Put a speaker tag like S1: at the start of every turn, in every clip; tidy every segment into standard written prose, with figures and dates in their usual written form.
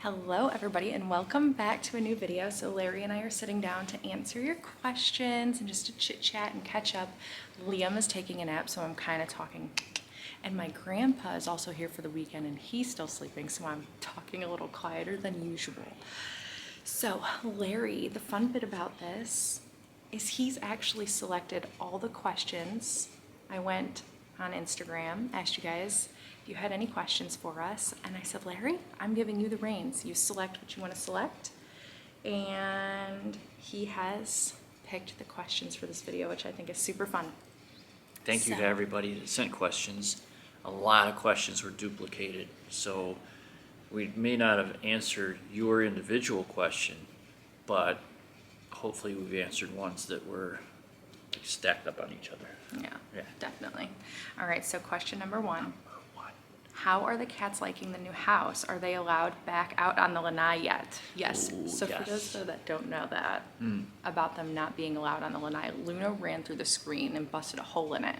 S1: Hello everybody and welcome back to a new video. So Larry and I are sitting down to answer your questions and just to chit chat and catch up. Liam is taking a nap, so I'm kind of talking, and my grandpa is also here for the weekend and he's still sleeping, so I'm talking a little quieter than usual. So Larry, the fun bit about this is he's actually selected all the questions. I went on Instagram, asked you guys if you had any questions for us, and I said, Larry, I'm giving you the reins. You select what you want to select. And he has picked the questions for this video, which I think is super fun.
S2: Thank you to everybody that sent questions. A lot of questions were duplicated, so we may not have answered your individual question, but hopefully we've answered ones that were stacked up on each other.
S1: Yeah, definitely. All right, so question number one. How are the cats liking the new house? Are they allowed back out on the lanai yet? Yes.
S2: Ooh,
S1: so
S2: yes.
S1: For those though that don't know that about them not being allowed on the lanai, Luna ran through the screen and busted a hole in it.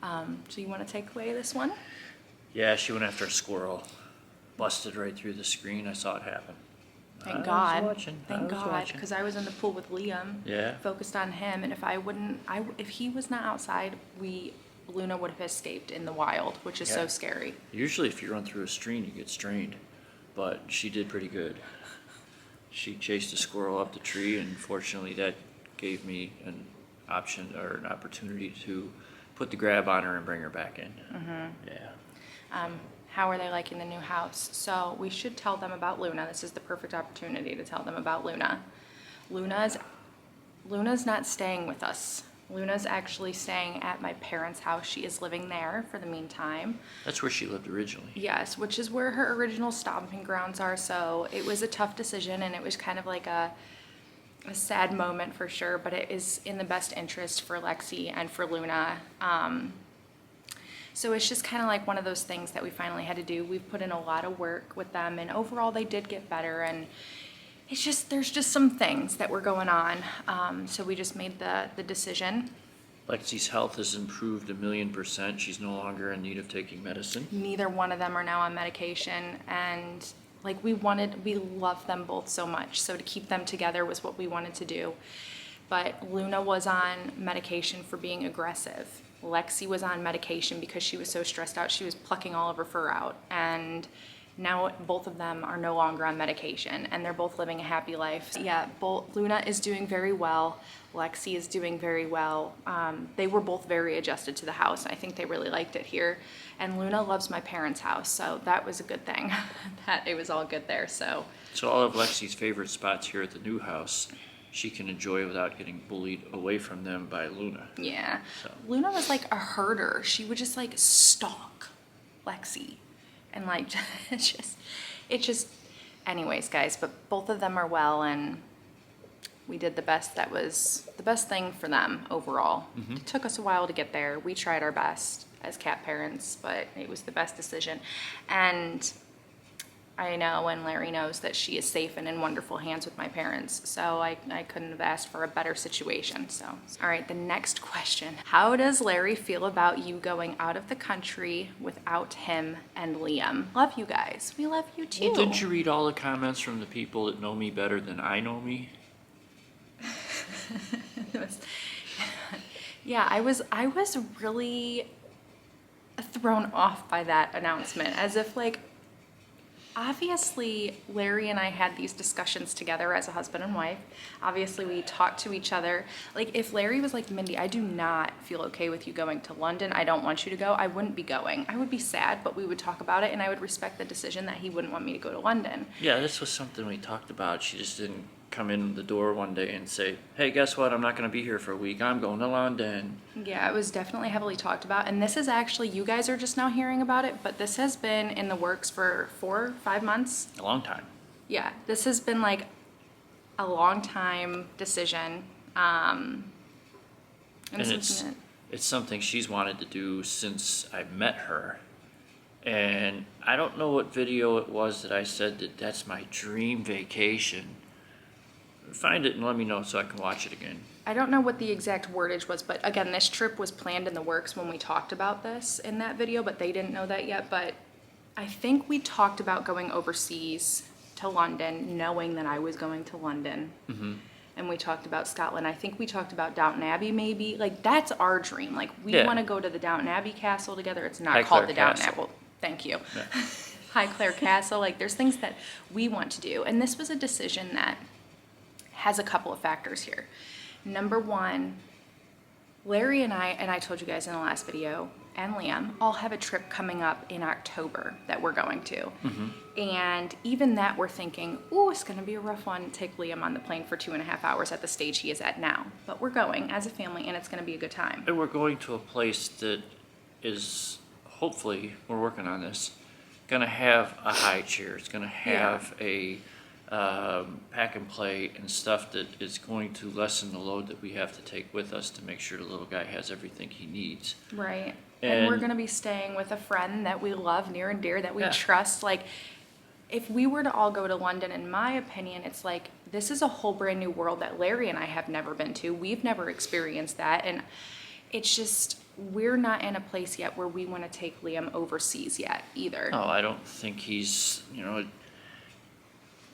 S1: So you want to take away this one?
S2: Yeah, she went after a squirrel. Busted right through the screen. I saw it happen.
S1: Thank God.
S2: Thank
S1: God, because I was in the pool with Liam.
S2: Yeah.
S1: Focused on him, and if he was not outside, Luna would have escaped in the wild, which is so scary.
S2: Usually if you run through a stream, you get strained, but she did pretty good. She chased a squirrel up the tree, and fortunately that gave me an option or an opportunity to put the grab on her and bring her back in. Yeah.
S1: How are they liking the new house? So we should tell them about Luna. This is the perfect opportunity to tell them about Luna. Luna's not staying with us. Luna's actually staying at my parents' house. She is living there for the meantime.
S2: That's where she lived originally.
S1: Yes, which is where her original stomping grounds are. So it was a tough decision, and it was kind of like a sad moment for sure, but it is in the best interest for Lexi and for Luna. So it's just kind of like one of those things that we finally had to do. We've put in a lot of work with them, and overall they did get better, and it's just, there's just some things that were going on. So we just made the decision.
S2: Lexi's health has improved 1,000,000%. She's no longer in need of taking medicine.
S1: Neither one of them are now on medication, and like we love them both so much. So to keep them together was what we wanted to do. But Luna was on medication for being aggressive. Lexi was on medication because she was so stressed out. She was plucking all of her fur out, and now both of them are no longer on medication, and they're both living a happy life. Yeah, Luna is doing very well. Lexi is doing very well. They were both very adjusted to the house. I think they really liked it here. And Luna loves my parents' house, so that was a good thing. That it was all good there. So
S2: all of Lexi's favorite spots here at the new house, she can enjoy without getting bullied away from them by Luna.
S1: Yeah.
S2: So.
S1: Luna was like a herder. She would just like stalk Lexi. And like, it just, anyways, guys, but both of them are well, and we did the best. That was the best thing for them overall. It took us a while to get there. We tried our best as cat parents, but it was the best decision. And I know, and Larry knows, that she is safe and in wonderful hands with my parents. So I couldn't have asked for a better situation. So, all right, the next question. How does Larry feel about you going out of the country without him and Liam? Love you guys. We love you too.
S2: Well, didn't you read all the comments from the people that know me better than I know me?
S1: Yeah, I was really thrown off by that announcement, as if like, obviously, Larry and I had these discussions together as a husband and wife. Obviously, we talked to each other. Like, if Larry was like, Mindy, I do not feel okay with you going to London. I don't want you to go. I wouldn't be going. I would be sad, but we would talk about it, and I would respect the decision that he wouldn't want me to go to London.
S2: Yeah, this was something we talked about. She just didn't come in the door one day and say, hey, guess what? I'm not going to be here for a week. I'm going to London.
S1: Yeah, it was definitely heavily talked about. And this is actually, you guys are just now hearing about it, but this has been in the works for 4 or 5 months.
S2: A long time.
S1: Yeah, this has been like a long time decision.
S2: And it's something she's wanted to do since I met her. And I don't know what video it was that I said that that's my dream vacation. Find it and let me know so I can watch it again.
S1: I don't know what the exact wordage was, but again, this trip was planned in the works when we talked about this in that video, but they didn't know that yet. But I think we talked about going overseas to London, knowing that I was going to London.
S2: Mm-hmm.
S1: And we talked about Scotland. I think we talked about Downton Abbey maybe. Like, that's our dream. Like, we
S2: Yeah.
S1: want to go to the Downton Abbey Castle together. It's not
S2: Highclere
S1: called the Downton
S2: Castle.
S1: Abbey. Thank you.
S2: Yeah.
S1: Highclere Castle. Like, there's things that we want to do. And this was a decision that has a couple of factors here. Number one, Larry and I told you guys in the last video, and Liam all have a trip coming up in October that we're going to.
S2: Mm-hmm.
S1: And even that we're thinking, oh, it's going to be a rough one to take Liam on the plane for 2.5 hours at the stage he is at now. But we're going as a family, and it's going to be a good time.
S2: And we're going to a place that is, hopefully, we're working on this, going to have a high chair. It's going to have a pack and play and stuff that is going to lessen the load that we have to take with us to make sure the little guy has everything he needs.
S1: Right. And we're going to be staying with a friend that we love near and dear, that we trust. Like, if we were to all go to London, in my opinion, it's like, this is a whole brand new world that Larry and I have never been to. We've never experienced that. And it's just, we're not in a place yet where we want to take Liam overseas yet either.
S2: No, I don't think he's,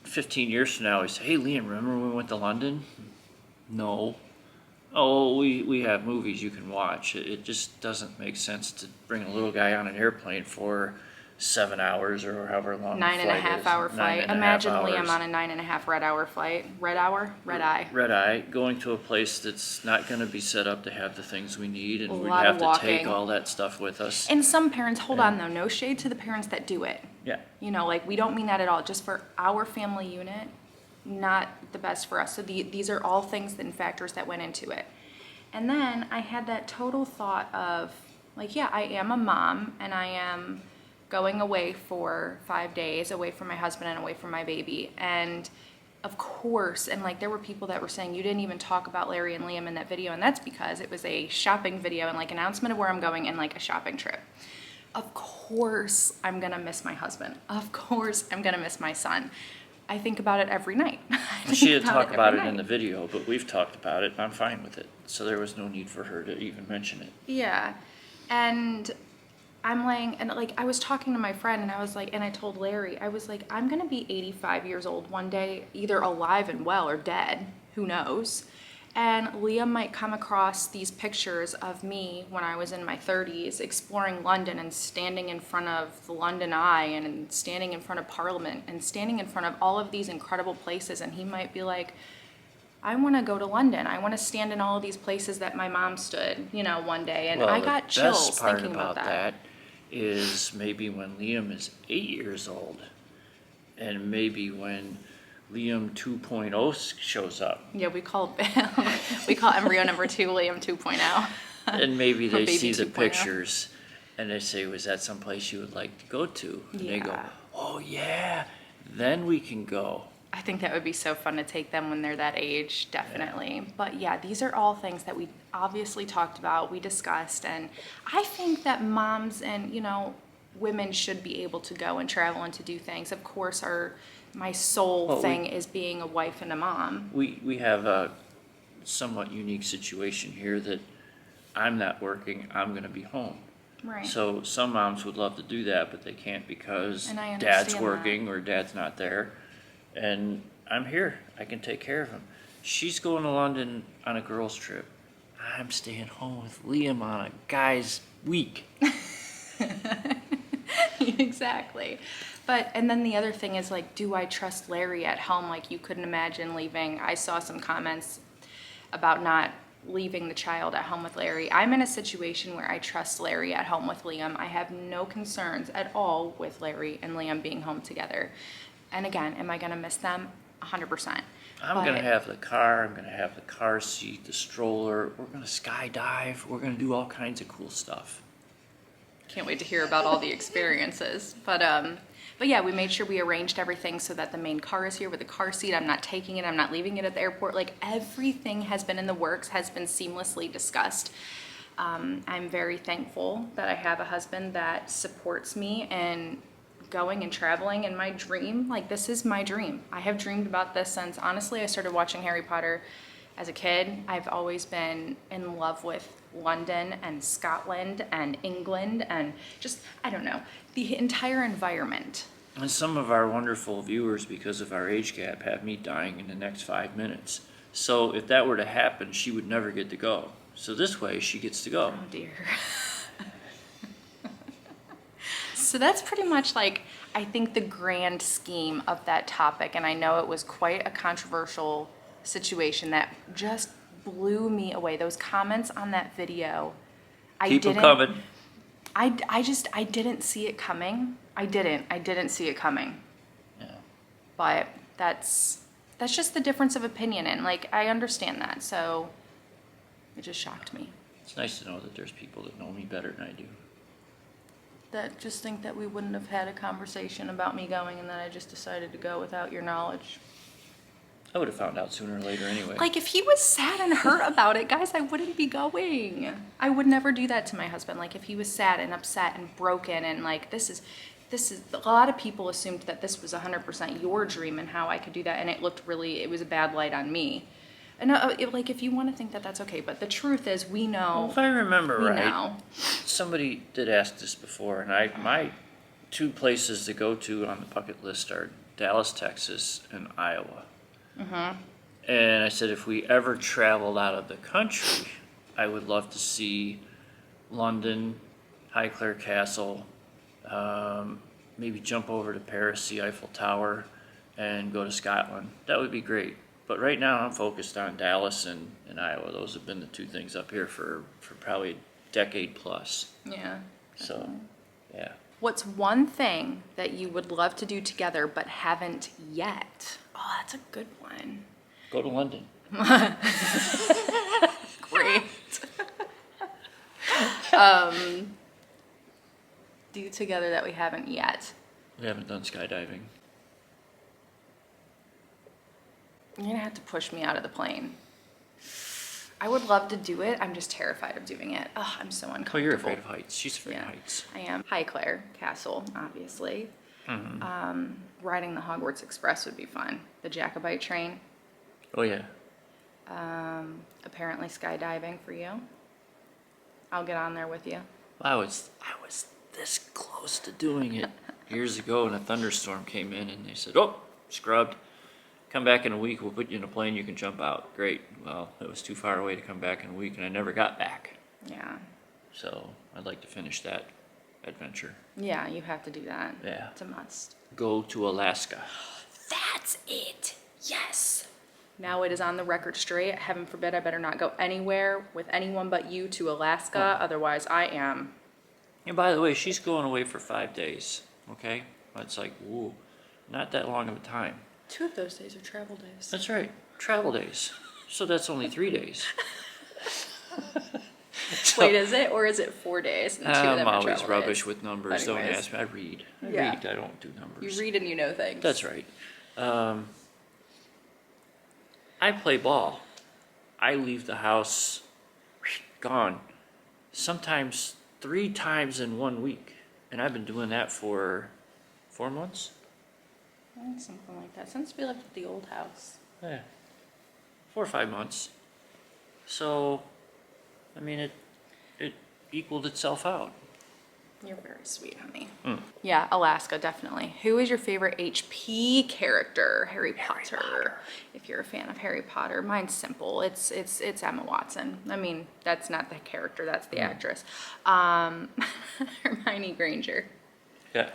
S2: 15 years from now, he say, hey, Liam, remember when we went to London? No. Oh, we have movies you can watch. It just doesn't make sense to bring a little guy on an airplane for 7 hours or however long.
S1: 9.5 hour flight.
S2: 9.5
S1: Imagine
S2: hours.
S1: Liam on a 9.5 red hour flight. Red hour? Red eye.
S2: Red eye, going to a place that's not going to be set up to have the things we need, and we'd
S1: lot
S2: have
S1: of
S2: to take
S1: walking.
S2: all that stuff with us.
S1: And some parents, hold on though, no shade to the parents that do it.
S2: Yeah.
S1: Like, we don't mean that at all. Just for our family unit, not the best for us. So these are all things and factors that went into it. And then I had that total thought of, like, yeah, I am a mom, and I am going away for 5 days, away from my husband and away from my baby. And of course, and like, there were people that were saying, you didn't even talk about Larry and Liam in that video, and that's because it was a shopping video and like announcement of where I'm going and like a shopping trip. Of course I'm gonna miss my husband. Of course I'm gonna miss my son. I think about it every night.
S2: She didn't talk about it
S1: every
S2: in the
S1: night.
S2: video, but we've talked about it, and I'm fine with it. So there was no need for her to even mention it.
S1: Yeah. And I'm laying, and like, I was talking to my friend, and I was like, and I told Larry, I was like, I'm gonna be 85 years old one day, either alive and well or dead, who knows. And Liam might come across these pictures of me when I was in my 30s exploring London and standing in front of the London Eye and standing in front of Parliament and standing in front of all of these incredible places, and he might be like, I want to go to London. I want to stand in all of these places that my mom stood, one day. And
S2: Well,
S1: I got
S2: the
S1: chills
S2: best part
S1: thinking about that.
S2: is maybe when Liam is 8 years old, and maybe when Liam 2.0 shows up.
S1: Yeah, we call embryo number 2 Liam 2.0.
S2: And maybe they
S1: Baby
S2: see the
S1: 2.0.
S2: pictures and they say, was that someplace you would like to go to? And they go,
S1: Yeah.
S2: oh yeah, then we can go.
S1: I think that would be so fun to take them when they're that age, definitely. But yeah, these are all things that we obviously talked about, we discussed, and I think that moms and, women should be able to go and travel and to do things. Of course, my sole thing is being a wife and a mom.
S2: We have a somewhat unique situation here that I'm not working, I'm gonna be home.
S1: Right.
S2: So some moms would love to do that, but they can't because
S1: And I
S2: dad's
S1: understand
S2: working or dad's not there. And I'm here, I can take care of him. She's going to London on a girls' trip. I'm staying home with Liam on a guy's week.
S1: Exactly. And then the other thing is, like, do I trust Larry at home? Like, you couldn't imagine leaving. I saw some comments about not leaving the child at home with Larry. I'm in a situation where I trust Larry at home with Liam. I have no concerns at all with Larry and Liam being home together. And again, am I going to miss them? 100%.
S2: I'm gonna have the car, I'm gonna have the car seat, the stroller, we're gonna skydive, we're gonna do all kinds of cool stuff.
S1: Can't wait to hear about all the experiences. But yeah, we made sure we arranged everything so that the main car is here with the car seat. I'm not taking it, I'm not leaving it at the airport. Like, everything has been in the works, has been seamlessly discussed. I'm very thankful that I have a husband that supports me in going and traveling in my dream. Like, this is my dream. I have dreamed about this since, honestly, I started watching Harry Potter as a kid. I've always been in love with London and Scotland and England and just, I don't know, the entire environment.
S2: And some of our wonderful viewers, because of our age gap, have me dying in the next 5 minutes. So if that were to happen, she would never get to go. So this way, she gets to go.
S1: Oh dear. So that's pretty much like, I think, the grand scheme of that topic. And I know it was quite a controversial situation that just blew me away. Those comments on that video,
S2: Keep them coming.
S1: I didn't see it coming. I didn't see it coming.
S2: Yeah.
S1: But that's just the difference of opinion, and like, I understand that, so it just shocked me.
S2: It's nice to know that there's people that know me better than I do.
S1: That just think that we wouldn't have had a conversation about me going, and then I just decided to go without your knowledge.
S2: I would have found out sooner or later anyway.
S1: Like, if he was sad and hurt about it, guys, I wouldn't be going. I would never do that to my husband. Like, if he was sad and upset and broken, and like, this is, a lot of people assumed that this was 100% your dream and how I could do that, and it was a bad light on me. And like, if you want to think that, that's okay, but the truth is, we know.
S2: Well, if I remember right,
S1: know.
S2: Somebody did ask this before, and my 2 places to go to on the bucket list are Dallas, Texas, and Iowa.
S1: Mm-hmm.
S2: And I said, if we ever traveled out of the country, I would love to see London, Highclere Castle, maybe jump over to Paris, see Eiffel Tower, and go to Scotland. That would be great. But right now I'm focused on Dallas and Iowa. Those have been the 2 things up here for probably a decade plus.
S1: Yeah.
S2: So, yeah.
S1: What's one thing that you would love to do together but haven't yet? Oh, that's a good one.
S2: Go to London.
S1: Great. Do together that we haven't yet.
S2: We haven't done skydiving.
S1: You're gonna have to push me out of the plane. I would love to do it. I'm just terrified of doing it. Oh, I'm so uncomfortable.
S2: Oh, you're afraid of heights. She's afraid of
S1: Yeah,
S2: heights.
S1: I am. Highclere Castle, obviously.
S2: Mm-hmm.
S1: Riding the Hogwarts Express would be fun. The Jacobite train.
S2: Oh, yeah.
S1: Apparently skydiving for you. I'll get on there with you.
S2: I was this close to doing it years ago, and a thunderstorm came in, and they said, "Oh, scrubbed. Come back in a week. We'll put you in a plane. You can jump out." Great. Well, it was too far away to come back in a week, and I never got back.
S1: Yeah.
S2: So I'd like to finish that adventure.
S1: Yeah, you have to do that.
S2: Yeah.
S1: It's a must.
S2: Go to Alaska.
S1: That's it. Yes. Now it is on the record straight. Heaven forbid I better not go anywhere with anyone but you to Alaska. Otherwise, I am.
S2: And by the way, she's going away for 5 days. Okay? It's like, ooh, not that long of a time.
S1: 2 of those days are travel days.
S2: That's right. Travel days. So that's only 3 days.
S1: Wait, is it? Or is it 4 days? And 2 of them
S2: I'm
S1: are
S2: always
S1: travel
S2: rubbish
S1: days?
S2: with numbers. Don't
S1: Anyways.
S2: ask me. I read.
S1: Yeah.
S2: I don't do numbers.
S1: You read and you know things.
S2: That's right. I play ball. I leave the house gone. Sometimes 3 times in 1 week. And I've been doing that for 4 months.
S1: Something like that. Since we lived at the old house.
S2: Yeah. 4 or 5 months. So, I mean, it equaled itself out.
S1: You're very sweet, honey.
S2: Mm.
S1: Yeah, Alaska, definitely. Who is your favorite HP character? Harry Potter. If you're a fan of Harry Potter, mine's simple. It's Emma Watson. I mean, that's not the character, that's the actress. Hermione Granger.
S2: Yeah.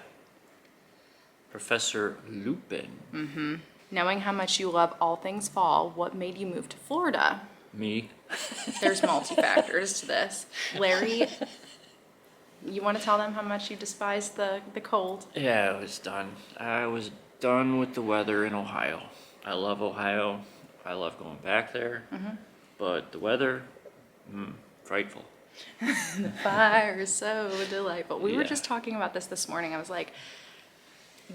S2: Professor Lupin.
S1: Mm-hmm. Knowing how much you love all things fall, what made you move to Florida?
S2: Me.
S1: There's multi-factors to this. Larry, you want to tell them how much you despise the cold?
S2: Yeah, I was done. I was done with the weather in Ohio. I love Ohio. I love going back there. Mm-hmm. But the weather, frightful.
S1: The fire is so delightful. We were just talking about this morning. I was like,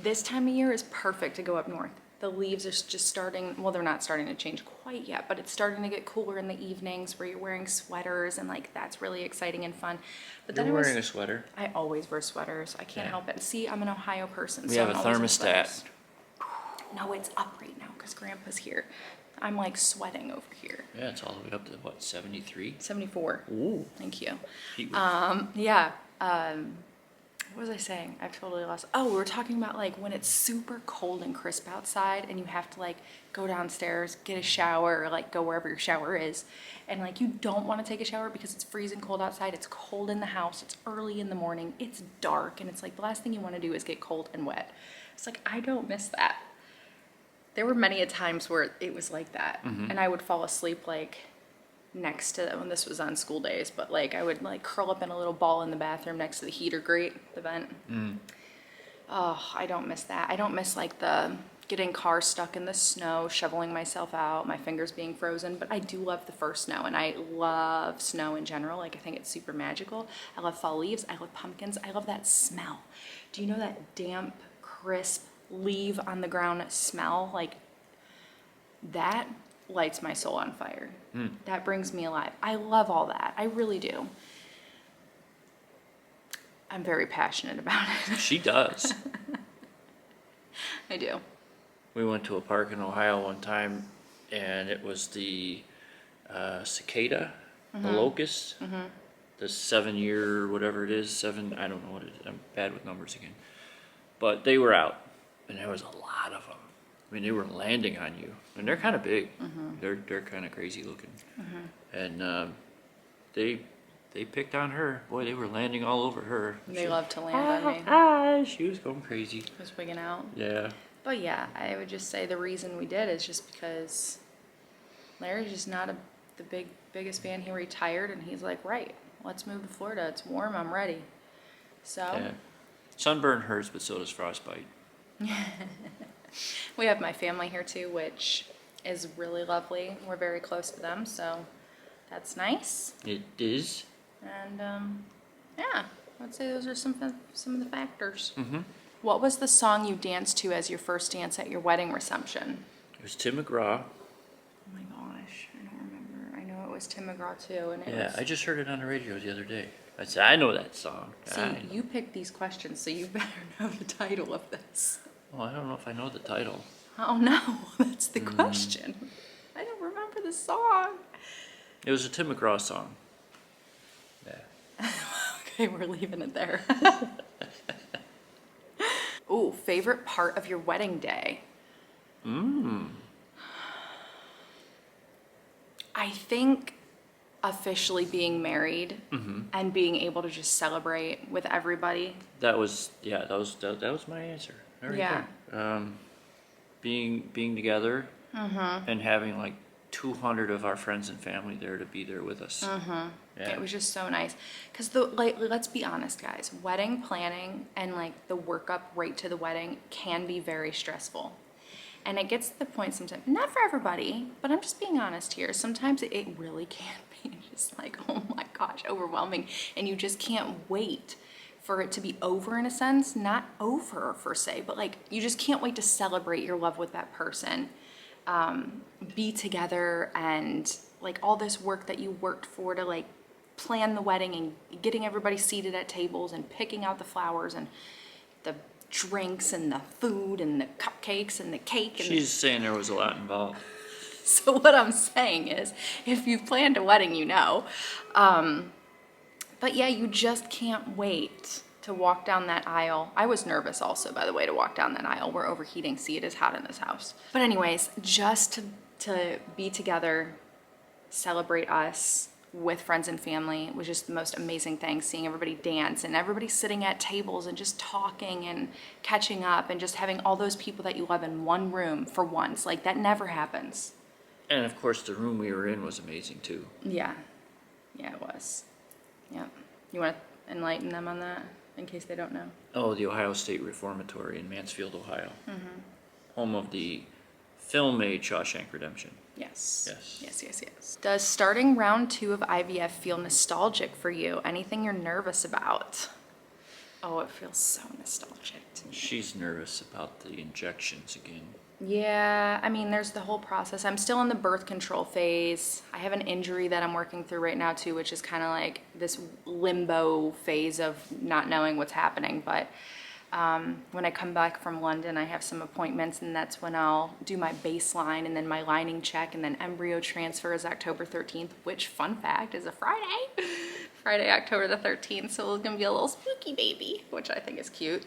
S1: this time of year is perfect to go up north. The leaves are just starting, well, they're not starting to change quite yet, but it's starting to get cooler in the evenings where you're wearing sweaters, and like, that's really exciting and fun. But
S2: You're wearing a sweater?
S1: I always wear sweaters. I can't help it. See, I'm an Ohio person.
S2: We
S1: so
S2: have
S1: I'm
S2: a
S1: always in
S2: thermostat.
S1: sweaters. No, it's up right now because Grandpa's here. I'm like sweating over here.
S2: Yeah, it's all the way up to what, 73?
S1: 74.
S2: Ooh.
S1: Thank you.
S2: Heat wave.
S1: Yeah. What was I saying? I've totally lost. Oh, we were talking about like when it's super cold and crisp outside and you have to like go downstairs, get a shower, or like go wherever your shower is. And like you don't want to take a shower because it's freezing cold outside. It's cold in the house. It's early in the morning. It's dark. And it's like the last thing you want to do is get cold and wet. It's like, I don't miss that. There were many a times where it was like that. And I would fall asleep like next to, when this was on school days, but like I would like curl up in a little ball in the bathroom next to the heater grate, the vent. Oh, I don't miss that. I don't miss like the getting cars stuck in the snow, shoveling myself out, my fingers being frozen, but I do love the first snow, and I love snow in general. Like I think it's super magical. I love fall leaves. I love pumpkins. I love that smell. Do you know that damp, crisp leaf on the ground smell? Like that lights my soul on fire. That brings me alive. I love all that. I really do. I'm very passionate about it.
S2: She does.
S1: I do.
S2: We went to a park in Ohio one time, and it was the cicada, the locust, the 7-year, whatever it is, I don't know what it is. I'm bad with numbers again. But they were out, and there was a lot of them. I mean, they were landing on you, and they're kind of big. They're kind of crazy looking, and they picked on her. Boy, they were landing all over her.
S1: They love to land on me.
S2: She was going crazy.
S1: I was wigging out.
S2: Yeah.
S1: But yeah, I would just say the reason we did is just because Larry's just not the biggest fan. He retired, and he's like, right, let's move to Florida. It's warm. I'm ready. So.
S2: Yeah. Sunburn hurts, but so does frostbite.
S1: We have my family here too, which is really lovely. We're very close to them, so that's nice.
S2: It is.
S1: And yeah, I'd say those are some of the factors. What was the song you danced to as your first dance at your wedding reception?
S2: It was Tim McGraw.
S1: Oh my gosh, I don't remember. I know it was Tim McGraw too, and
S2: Yeah, I just heard it on the radio the other day. I said, I know that song.
S1: See, you picked these questions, so you better know the title of this.
S2: Well, I don't know if I know the title.
S1: Oh no, that's the question. I don't remember the song.
S2: It was a Tim McGraw song. Yeah.
S1: Okay, we're leaving it there. Ooh, favorite part of your wedding day? I think officially being married and being able to just celebrate with everybody.
S2: That was my answer.
S1: Yeah.
S2: Being together and having like 200 of our friends and family there to be there with us. Yeah.
S1: It was just so nice. Because let's be honest, guys, wedding planning and like the workup right to the wedding can be very stressful. And it gets to the point sometimes, not for everybody, but I'm just being honest here. Sometimes it really can be just like, oh my gosh, overwhelming. And you just can't wait for it to be over in a sense. Not over per se, but like you just can't wait to celebrate your love with that person. Be together and like all this work that you worked for to like plan the wedding and getting everybody seated at tables and picking out the flowers and the drinks and the food and the cupcakes and the cake. And
S2: She's saying there was a lot involved.
S1: So what I'm saying is, if you've planned a wedding, you know. But yeah, you just can't wait to walk down that aisle. I was nervous also, by the way, to walk down that aisle. We're overheating. See, it is hot in this house. But anyways, just to be together, celebrate us with friends and family was just the most amazing thing. Seeing everybody dance and everybody sitting at tables and just talking and catching up and just having all those people that you love in one room for once. Like that never happens.
S2: And of course, the room we were in was amazing too.
S1: Yeah. Yeah, it was. Yeah. You want to enlighten them on that in case they don't know?
S2: Oh, the Ohio State Reformatory in Mansfield, Ohio. Home of the film-made Shawshank Redemption.
S1: Yes.
S2: Yes.
S1: Yes, yes, yes. Does starting round 2 of IVF feel nostalgic for you? Anything you're nervous about? Oh, it feels so nostalgic to me.
S2: She's nervous about the injections again.
S1: Yeah, I mean, there's the whole process. I'm still in the birth control phase. I have an injury that I'm working through right now too, which is kind of like this limbo phase of not knowing what's happening. But when I come back from London, I have some appointments, and that's when I'll do my baseline and then my lining check, and then embryo transfer is October 13th, which, fun fact, is a Friday. Friday, October the 13th, so it's gonna be a little spooky baby, which I think is cute.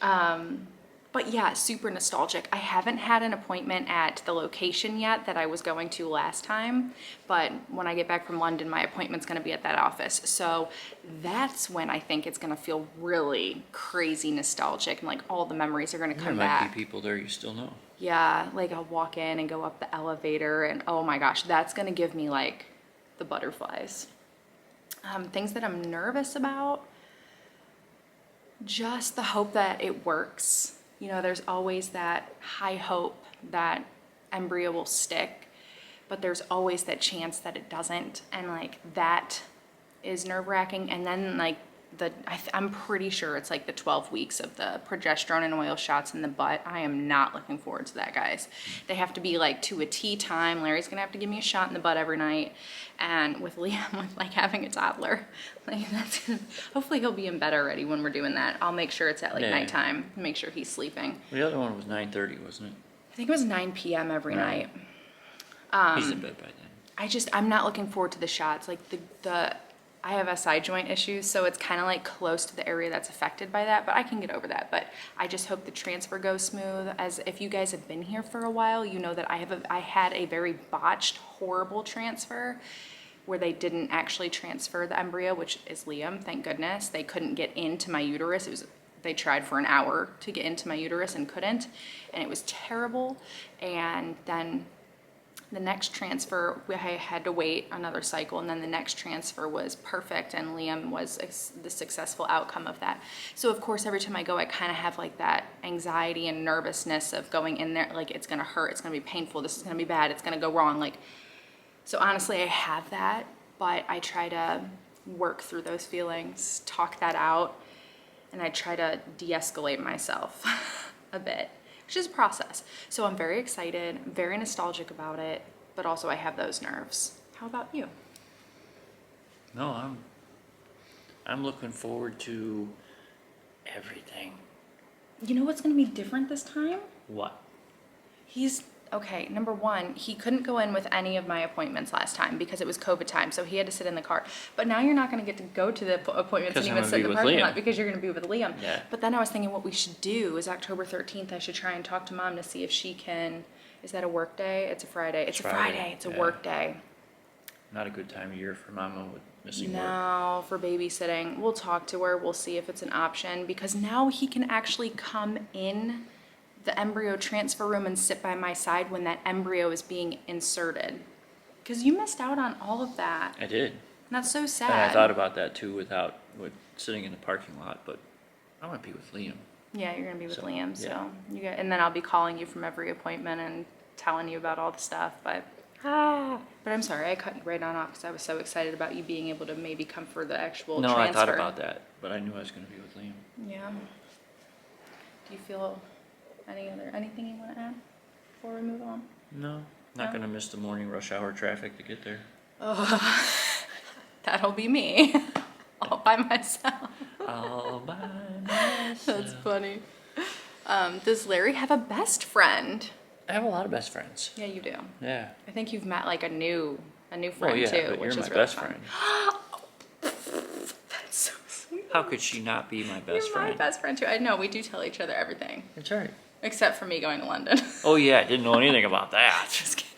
S1: But yeah, super nostalgic. I haven't had an appointment at the location yet that I was going to last time, but when I get back from London, my appointment's gonna be at that office. So that's when I think it's gonna feel really crazy nostalgic and like all the memories are gonna come back.
S2: There might be people there you still know.
S1: Yeah, like I'll walk in and go up the elevator and oh my gosh, that's gonna give me like the butterflies. Things that I'm nervous about, just the hope that it works. You know, there's always that high hope that embryo will stick, but there's always that chance that it doesn't. And like that is nerve-wracking. And then like I'm pretty sure it's like the 12 weeks of the progesterone and oil shots in the butt. I am not looking forward to that, guys. They have to be like to a T time. Larry's gonna have to give me a shot in the butt every night. And with Liam, with like having a toddler, like hopefully he'll be in bed already when we're doing that. I'll make sure it's at like nighttime, make sure he's sleeping.
S2: The other one was 9:30, wasn't it?
S1: I think it was 9 p.m. every night.
S2: He's in bed by then.
S1: I'm not looking forward to the shots. Like I have SI joint issues, so it's kind of like close to the area that's affected by that, but I can get over that. But I just hope the transfer goes smooth. As if you guys have been here for a while, you know that I had a very botched, horrible transfer where they didn't actually transfer the embryo, which is Liam, thank goodness. They couldn't get into my uterus. They tried for an hour to get into my uterus and couldn't, and it was terrible. And then the next transfer, I had to wait another cycle, and then the next transfer was perfect, and Liam was the successful outcome of that. So of course, every time I go, I kind of have like that anxiety and nervousness of going in there, like it's gonna hurt, it's gonna be painful, this is gonna be bad, it's gonna go wrong. Like, so honestly, I have that, but I try to work through those feelings, talk that out, and I try to de-escalate myself a bit. Which is a process. So I'm very excited, very nostalgic about it, but also I have those nerves. How about you?
S2: No, I'm looking forward to everything.
S1: You know what's gonna be different this time?
S2: What?
S1: Okay, number one, he couldn't go in with any of my appointments last time because it was COVID time, so he had to sit in the car. But now you're not gonna get to go to the appointments and even sit in the parking lot because you're gonna be with Liam.
S2: Yeah.
S1: But then I was thinking what we should do is October 13th, I should try and talk to Mom to see if she can, is that a work day? It's a Friday. It's a Friday, it's a work day.
S2: Not a good time of year for Mama with missing work.
S1: No, for babysitting. We'll talk to her, we'll see if it's an option, because now he can actually come in the embryo transfer room and sit by my side when that embryo is being inserted. Because you missed out on all of that.
S2: I did.
S1: And that's so sad.
S2: And I thought about that too with sitting in the parking lot, but I want to be with Liam.
S1: Yeah, you're gonna be with Liam, so
S2: yeah.
S1: and then I'll be calling you from every appointment and telling you about all the stuff, but I'm sorry, I cut you right on off because I was so excited about you being able to maybe come for the actual transfer.
S2: No, I thought about that, but I knew I was gonna be with Liam.
S1: Yeah. Do you feel anything you want to add before we move on?
S2: No, not gonna miss the morning rush hour traffic to get there.
S1: Oh, that'll be me, all by myself.
S2: All by myself.
S1: That's funny. Does Larry have a best friend?
S2: I have a lot of best friends.
S1: Yeah, you do.
S2: Yeah.
S1: I think you've met like a new friend
S2: yeah,
S1: too,
S2: but
S1: which
S2: you're
S1: is
S2: my
S1: really
S2: best
S1: fun.
S2: friend.
S1: That's so sweet.
S2: How could she not be my best
S1: You're
S2: friend?
S1: my best friend too. I know, we do tell each other everything.
S2: That's right.
S1: Except for me going to London.
S2: Oh yeah, I didn't know anything about that.
S1: Just kidding.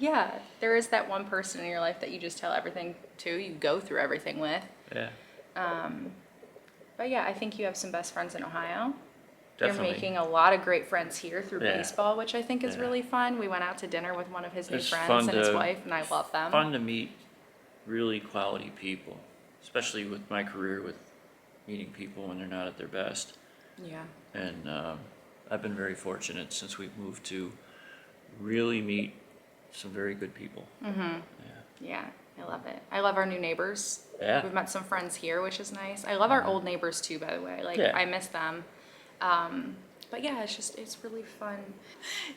S1: Yeah, there is that one person in your life that you just tell everything to, you go through everything with.
S2: Yeah.
S1: But yeah, I think you have some best friends in Ohio.
S2: Definitely.
S1: You're making a lot of great friends here through
S2: Yeah.
S1: baseball, which I think is
S2: Yeah.
S1: really fun. We went out to dinner with one of his new
S2: It's
S1: friends
S2: fun
S1: and his
S2: to-
S1: wife, and I love them.
S2: Fun to meet really quality people, especially with my career with meeting people when they're not at their best.
S1: Yeah.
S2: And I've been very fortunate since we've moved to really meet some very good people.
S1: Mm-hmm. Yeah, I love it. I love our new neighbors.
S2: Yeah.
S1: We've met some friends here, which is nice. I love our old neighbors too, by the way. Like,
S2: Yeah.
S1: I miss them. But yeah, it's really fun.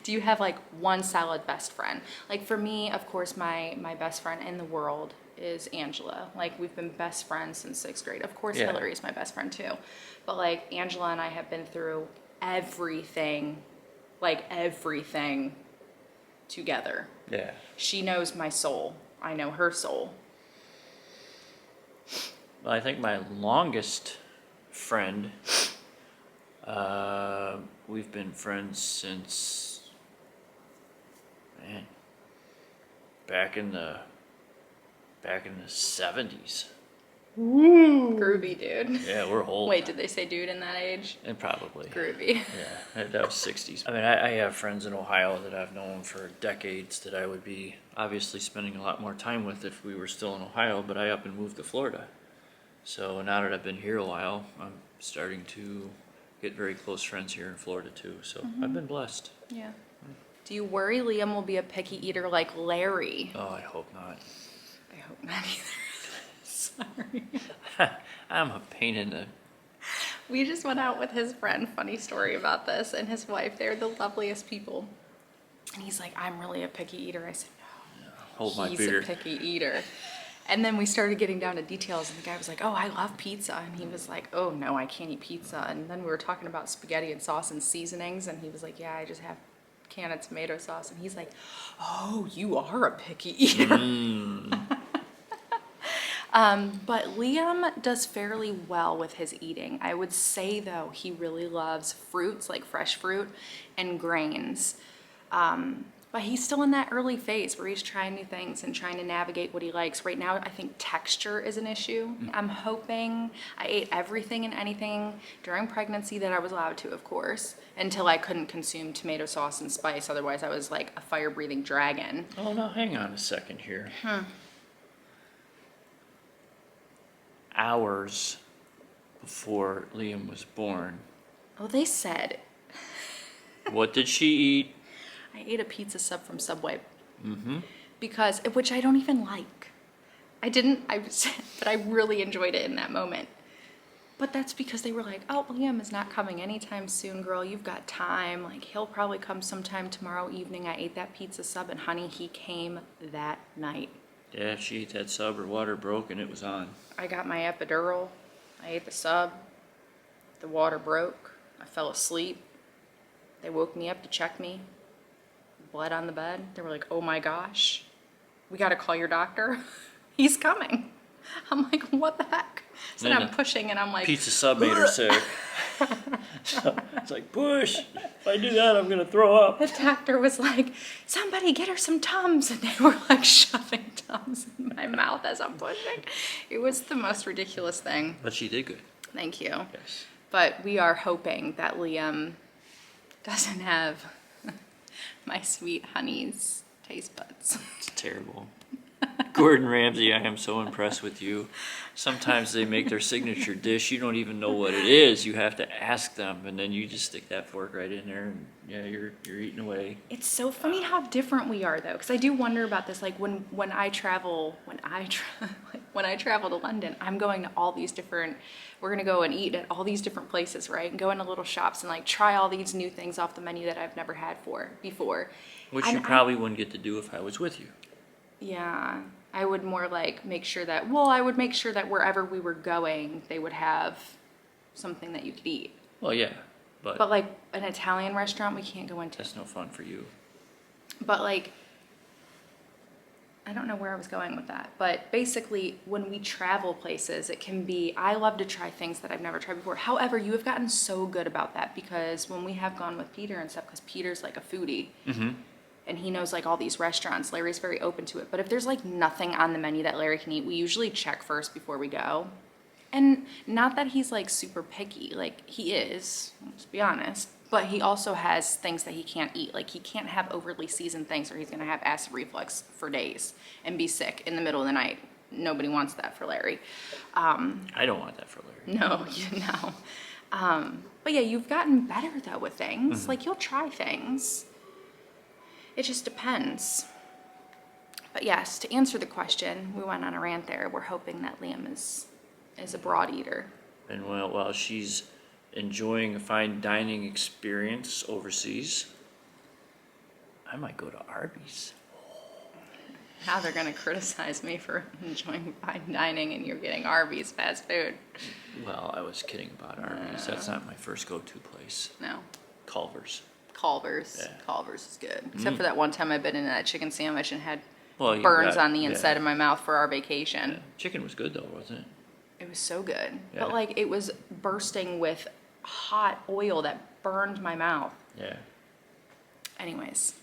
S1: Do you have like one solid best friend? Like for me, of course, my best friend in the world is Angela. Like we've been best friends since 6th grade. Of course,
S2: Yeah.
S1: Hillary is my best friend too. But like Angela and I have been through everything together.
S2: Yeah.
S1: She knows my soul. I know her soul.
S2: Well, I think my longest friend, we've been friends since, man, back in the 70s.
S1: Woo! Groovy, dude.
S2: Yeah, we're old.
S1: Wait, did they say dude in that age?
S2: And probably.
S1: Groovy.
S2: Yeah, that was 60s. I mean, I have friends in Ohio that I've known for decades that I would be obviously spending a lot more time with if we were still in Ohio, but I up and moved to Florida. So now that I've been here a while, I'm starting to get very close friends here in Florida too. So I've been blessed.
S1: Yeah. Do you worry Liam will be a picky eater like Larry?
S2: Oh, I hope not.
S1: I hope not either. Sorry.
S2: I'm a pain in the...
S1: We just went out with his friend, funny story about this, and his wife. They're the loveliest people. And he's like, I'm really a picky eater. I said, no,
S2: Hold my
S1: he's
S2: beard.
S1: a picky eater. And then we started getting down to details, and the guy was like, oh, I love pizza. And he was like, oh, no, I can't eat pizza. And then we were talking about spaghetti and sauce and seasonings, and he was like, yeah, I just have a can of tomato sauce. And he's like, oh, you are a picky eater. But Liam does fairly well with his eating. I would say, though, he really loves fruits, like fresh fruit, and grains. But he's still in that early phase where he's trying new things and trying to navigate what he likes. Right now, I think texture is an issue. I'm hoping I ate everything and anything during pregnancy that I was allowed to, of course, until I couldn't consume tomato sauce and spice. Otherwise, I was like a fire-breathing dragon.
S2: Oh, no, hang on a second here. Hours before Liam was born.
S1: Oh, they said.
S2: What did she eat?
S1: I ate a pizza sub from Subway. Because, which I don't even like. But I really enjoyed it in that moment. But that's because they were like, oh, Liam is not coming anytime soon, girl. You've got time. Like, he'll probably come sometime tomorrow evening. I ate that pizza sub, and honey, he came that night.
S2: Yeah, she ate that sub, her water broke, and it was on.
S1: I got my epidural. I ate the sub. The water broke. I fell asleep. They woke me up to check me. Blood on the bed. They were like, oh my gosh, we got to call your doctor. He's coming. I'm like, what the heck? So then I'm pushing, and I'm like,
S2: pizza sub made her sick. So it's like, push. If I do that, I'm going to throw up.
S1: The doctor was like, somebody get her some Tums. And they were like shoving Tums in my mouth as I'm pushing. It was the most ridiculous thing.
S2: But she did good.
S1: Thank you.
S2: Yes.
S1: But we are hoping that Liam doesn't have my sweet honey's taste buds.
S2: It's terrible. Gordon Ramsay, I am so impressed with you. Sometimes they make their signature dish. You don't even know what it is. You have to ask them, and then you just stick that fork right in there, and yeah, you're eating away.
S1: It's so funny how different we are, though, because I do wonder about this. Like when I travel to London, I'm going to all these different. We're gonna go and eat at all these different places, right? And go into little shops and like try all these new things off the menu that I've never had before.
S2: Which you probably wouldn't get to do if I was with you.
S1: Yeah, I would more like make sure that, I would make sure that wherever we were going, they would have something that you could eat.
S2: Well, yeah, but
S1: like an Italian restaurant, we can't go into.
S2: That's no fun for you.
S1: But like, I don't know where I was going with that. But basically, when we travel places, it can be, I love to try things that I've never tried before. However, you have gotten so good about that because when we have gone with Peter and stuff, because Peter's like a foodie. And he knows like all these restaurants. Larry's very open to it. But if there's like nothing on the menu that Larry can eat, we usually check first before we go. And not that he's like super picky, like he is, let's be honest, but he also has things that he can't eat. Like he can't have overly seasoned things or he's gonna have acid reflux for days and be sick in the middle of the night. Nobody wants that for Larry.
S2: I don't want that for Larry.
S1: No, but yeah, you've gotten better though with things. Like you'll try things. It just depends. But yes, to answer the question, we went on a rant there. We're hoping that Liam is a broad eater.
S2: And while she's enjoying a fine dining experience overseas, I might go to Arby's.
S1: Now they're going to criticize me for enjoying fine dining and you're getting Arby's fast food.
S2: Well, I was kidding about Arby's. That's not my first go-to place.
S1: No.
S2: Culver's.
S1: Yeah. Culver's is good. Except for that one time I bit into that chicken sandwich and had
S2: Well,
S1: burns on the inside of my mouth for our vacation.
S2: Yeah. Chicken was good though, wasn't it?
S1: was so good.
S2: Yeah.
S1: But like it was bursting with hot oil that burned my mouth.
S2: Yeah.
S1: Anyways,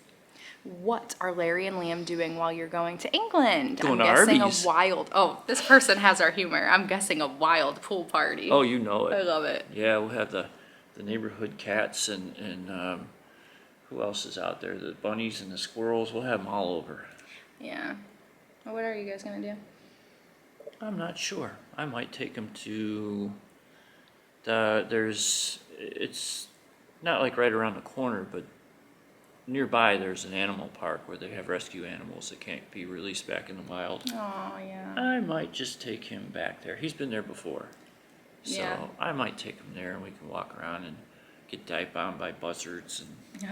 S1: what are Larry and Liam doing while you're going to England?
S2: Going
S1: I'm
S2: to
S1: guessing
S2: Arby's.
S1: a wild. Oh, this person has our humor. I'm guessing a wild pool party.
S2: Oh, you know it.
S1: I love it.
S2: Yeah, we'll have the neighborhood cats and who else is out there? The bunnies and the squirrels. We'll have them all over.
S1: Yeah. Well, what are you guys gonna do?
S2: I'm not sure. I might take them to it's not like right around the corner, but nearby there's an animal park where they have rescue animals that can't be released back in the wild.
S1: Oh, yeah.
S2: I might just take him back there. He's been there before. So
S1: Yeah.
S2: I might take him there and we can walk around and get dive bombed by buzzards and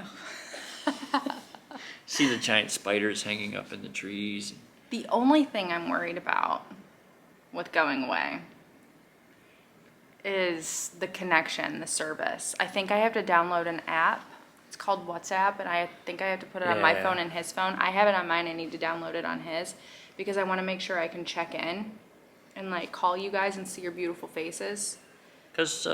S2: see the giant spiders hanging up in the trees.
S1: The only thing I'm worried about with going away is the connection, the service. I think I have to download an app. It's called WhatsApp, and I think I have to put it on my phone and his phone. I have it on mine. I need to download it on his because I want to make sure I can check in and like call you guys and see your beautiful faces.
S2: Because,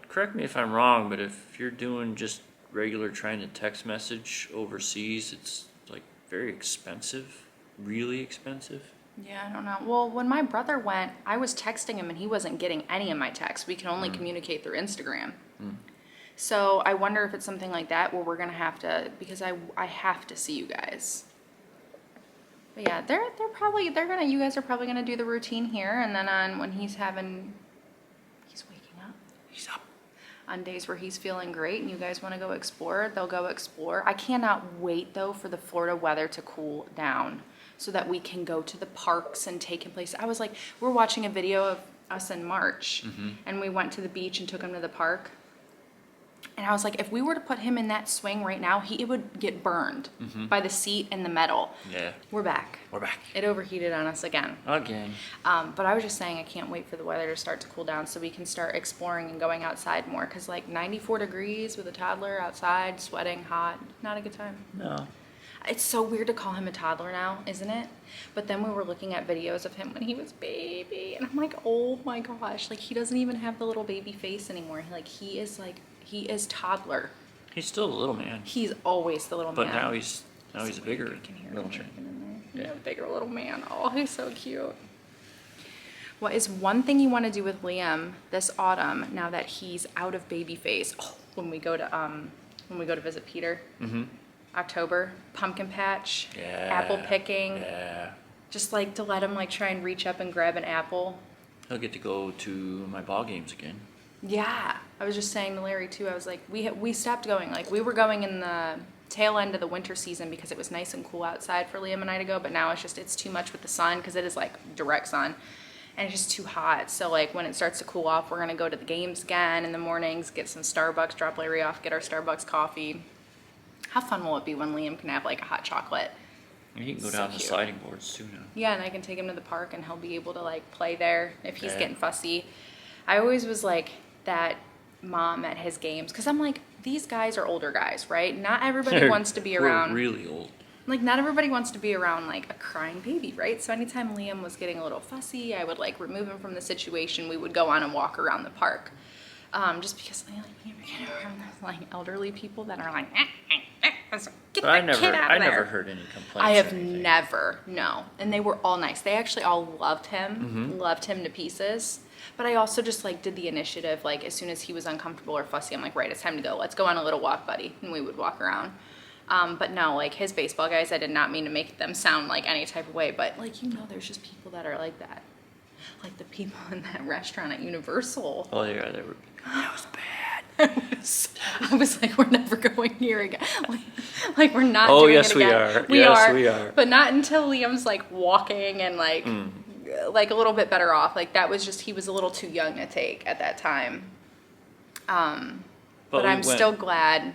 S2: correct me if I'm wrong, but if you're doing just regular trying to text message overseas, it's like very expensive, really expensive.
S1: Yeah, I don't know. Well, when my brother went, I was texting him and he wasn't getting any of my texts. We can only communicate through Instagram. So I wonder if it's something like that where we're going to have to, because I have to see you guys. But yeah, you guys are probably going to do the routine here. And then on when he's waking up.
S2: He's up.
S1: On days where he's feeling great and you guys want to go explore, they'll go explore. I cannot wait though for the Florida weather to cool down so that we can go to the parks and take him places. I was like, we're watching a video of us in March and we went to the beach and took him to the park. And I was like, if we were to put him in that swing right now, it would get burned by the seat and the metal.
S2: Yeah.
S1: We're back.
S2: We're back.
S1: It overheated on us again.
S2: Again.
S1: But I was just saying I can't wait for the weather to start to cool down so we can start exploring and going outside more. Because like 94 degrees with a toddler outside, sweating, hot, not a good time.
S2: No.
S1: It's so weird to call him a toddler now, isn't it? But then we were looking at videos of him when he was baby. And I'm like, oh my gosh. Like he doesn't even have the little baby face anymore. He is toddler.
S2: He's still a little man.
S1: He's always the little
S2: But
S1: man.
S2: now he's a bigger
S1: I can hear
S2: little
S1: him
S2: man.
S1: chirping in there.
S2: Yeah.
S1: Yeah, bigger little man. Oh, he's so cute. What is one thing you want to do with Liam this autumn now that he's out of baby face? Oh, when we go to visit Peter. October, pumpkin patch,
S2: Yeah.
S1: apple picking.
S2: Yeah.
S1: Just like to let him like try and reach up and grab an apple.
S2: He'll get to go to my ball games again.
S1: Yeah, I was just saying to Larry too. I was like, we stopped going. Like we were going in the tail end of the winter season because it was nice and cool outside for Liam and I to go. But now it's too much with the sun because it is like direct sun, and it's just too hot. So like when it starts to cool off, we're gonna go to the games again in the mornings, get some Starbucks, drop Larry off, get our Starbucks coffee. How fun will it be when Liam can have like a hot chocolate?
S2: And he can go
S1: So
S2: down the
S1: cute.
S2: sliding boards too now.
S1: Yeah, and I can take him to the park and he'll be able to like play there if he's
S2: Yeah.
S1: getting fussy. I always was like that mom at his games because I'm like, these guys are older guys, right? Not everybody wants to be around.
S2: We're really old.
S1: Like not everybody wants to be around like a crying baby, right? So anytime Liam was getting a little fussy, I would like remove him from the situation. We would go on and walk around the park. Just because like you ever get around those like elderly people that are like, get
S2: But
S1: the kid out of
S2: I
S1: there.
S2: never heard any complaints.
S1: I have
S2: or anything.
S1: never, no. And they were all nice. They actually all loved him to pieces. But I also just like did the initiative, like as soon as he was uncomfortable or fussy, I'm like, right, it's time to go. Let's go on a little walk, buddy. And we would walk around. But no, like his baseball guys, I did not mean to make them sound like any type of way. But like, there's just people that are like that. Like the people in that restaurant at Universal.
S2: Oh yeah, they were. That was bad.
S1: I was like, we're never going here again. Like we're not
S2: Oh
S1: doing
S2: yes,
S1: it
S2: we
S1: again.
S2: are. We are.
S1: But not until Liam's like walking and like a little bit better off. Like that was just, he was a little too young to take at that time. But I'm still glad.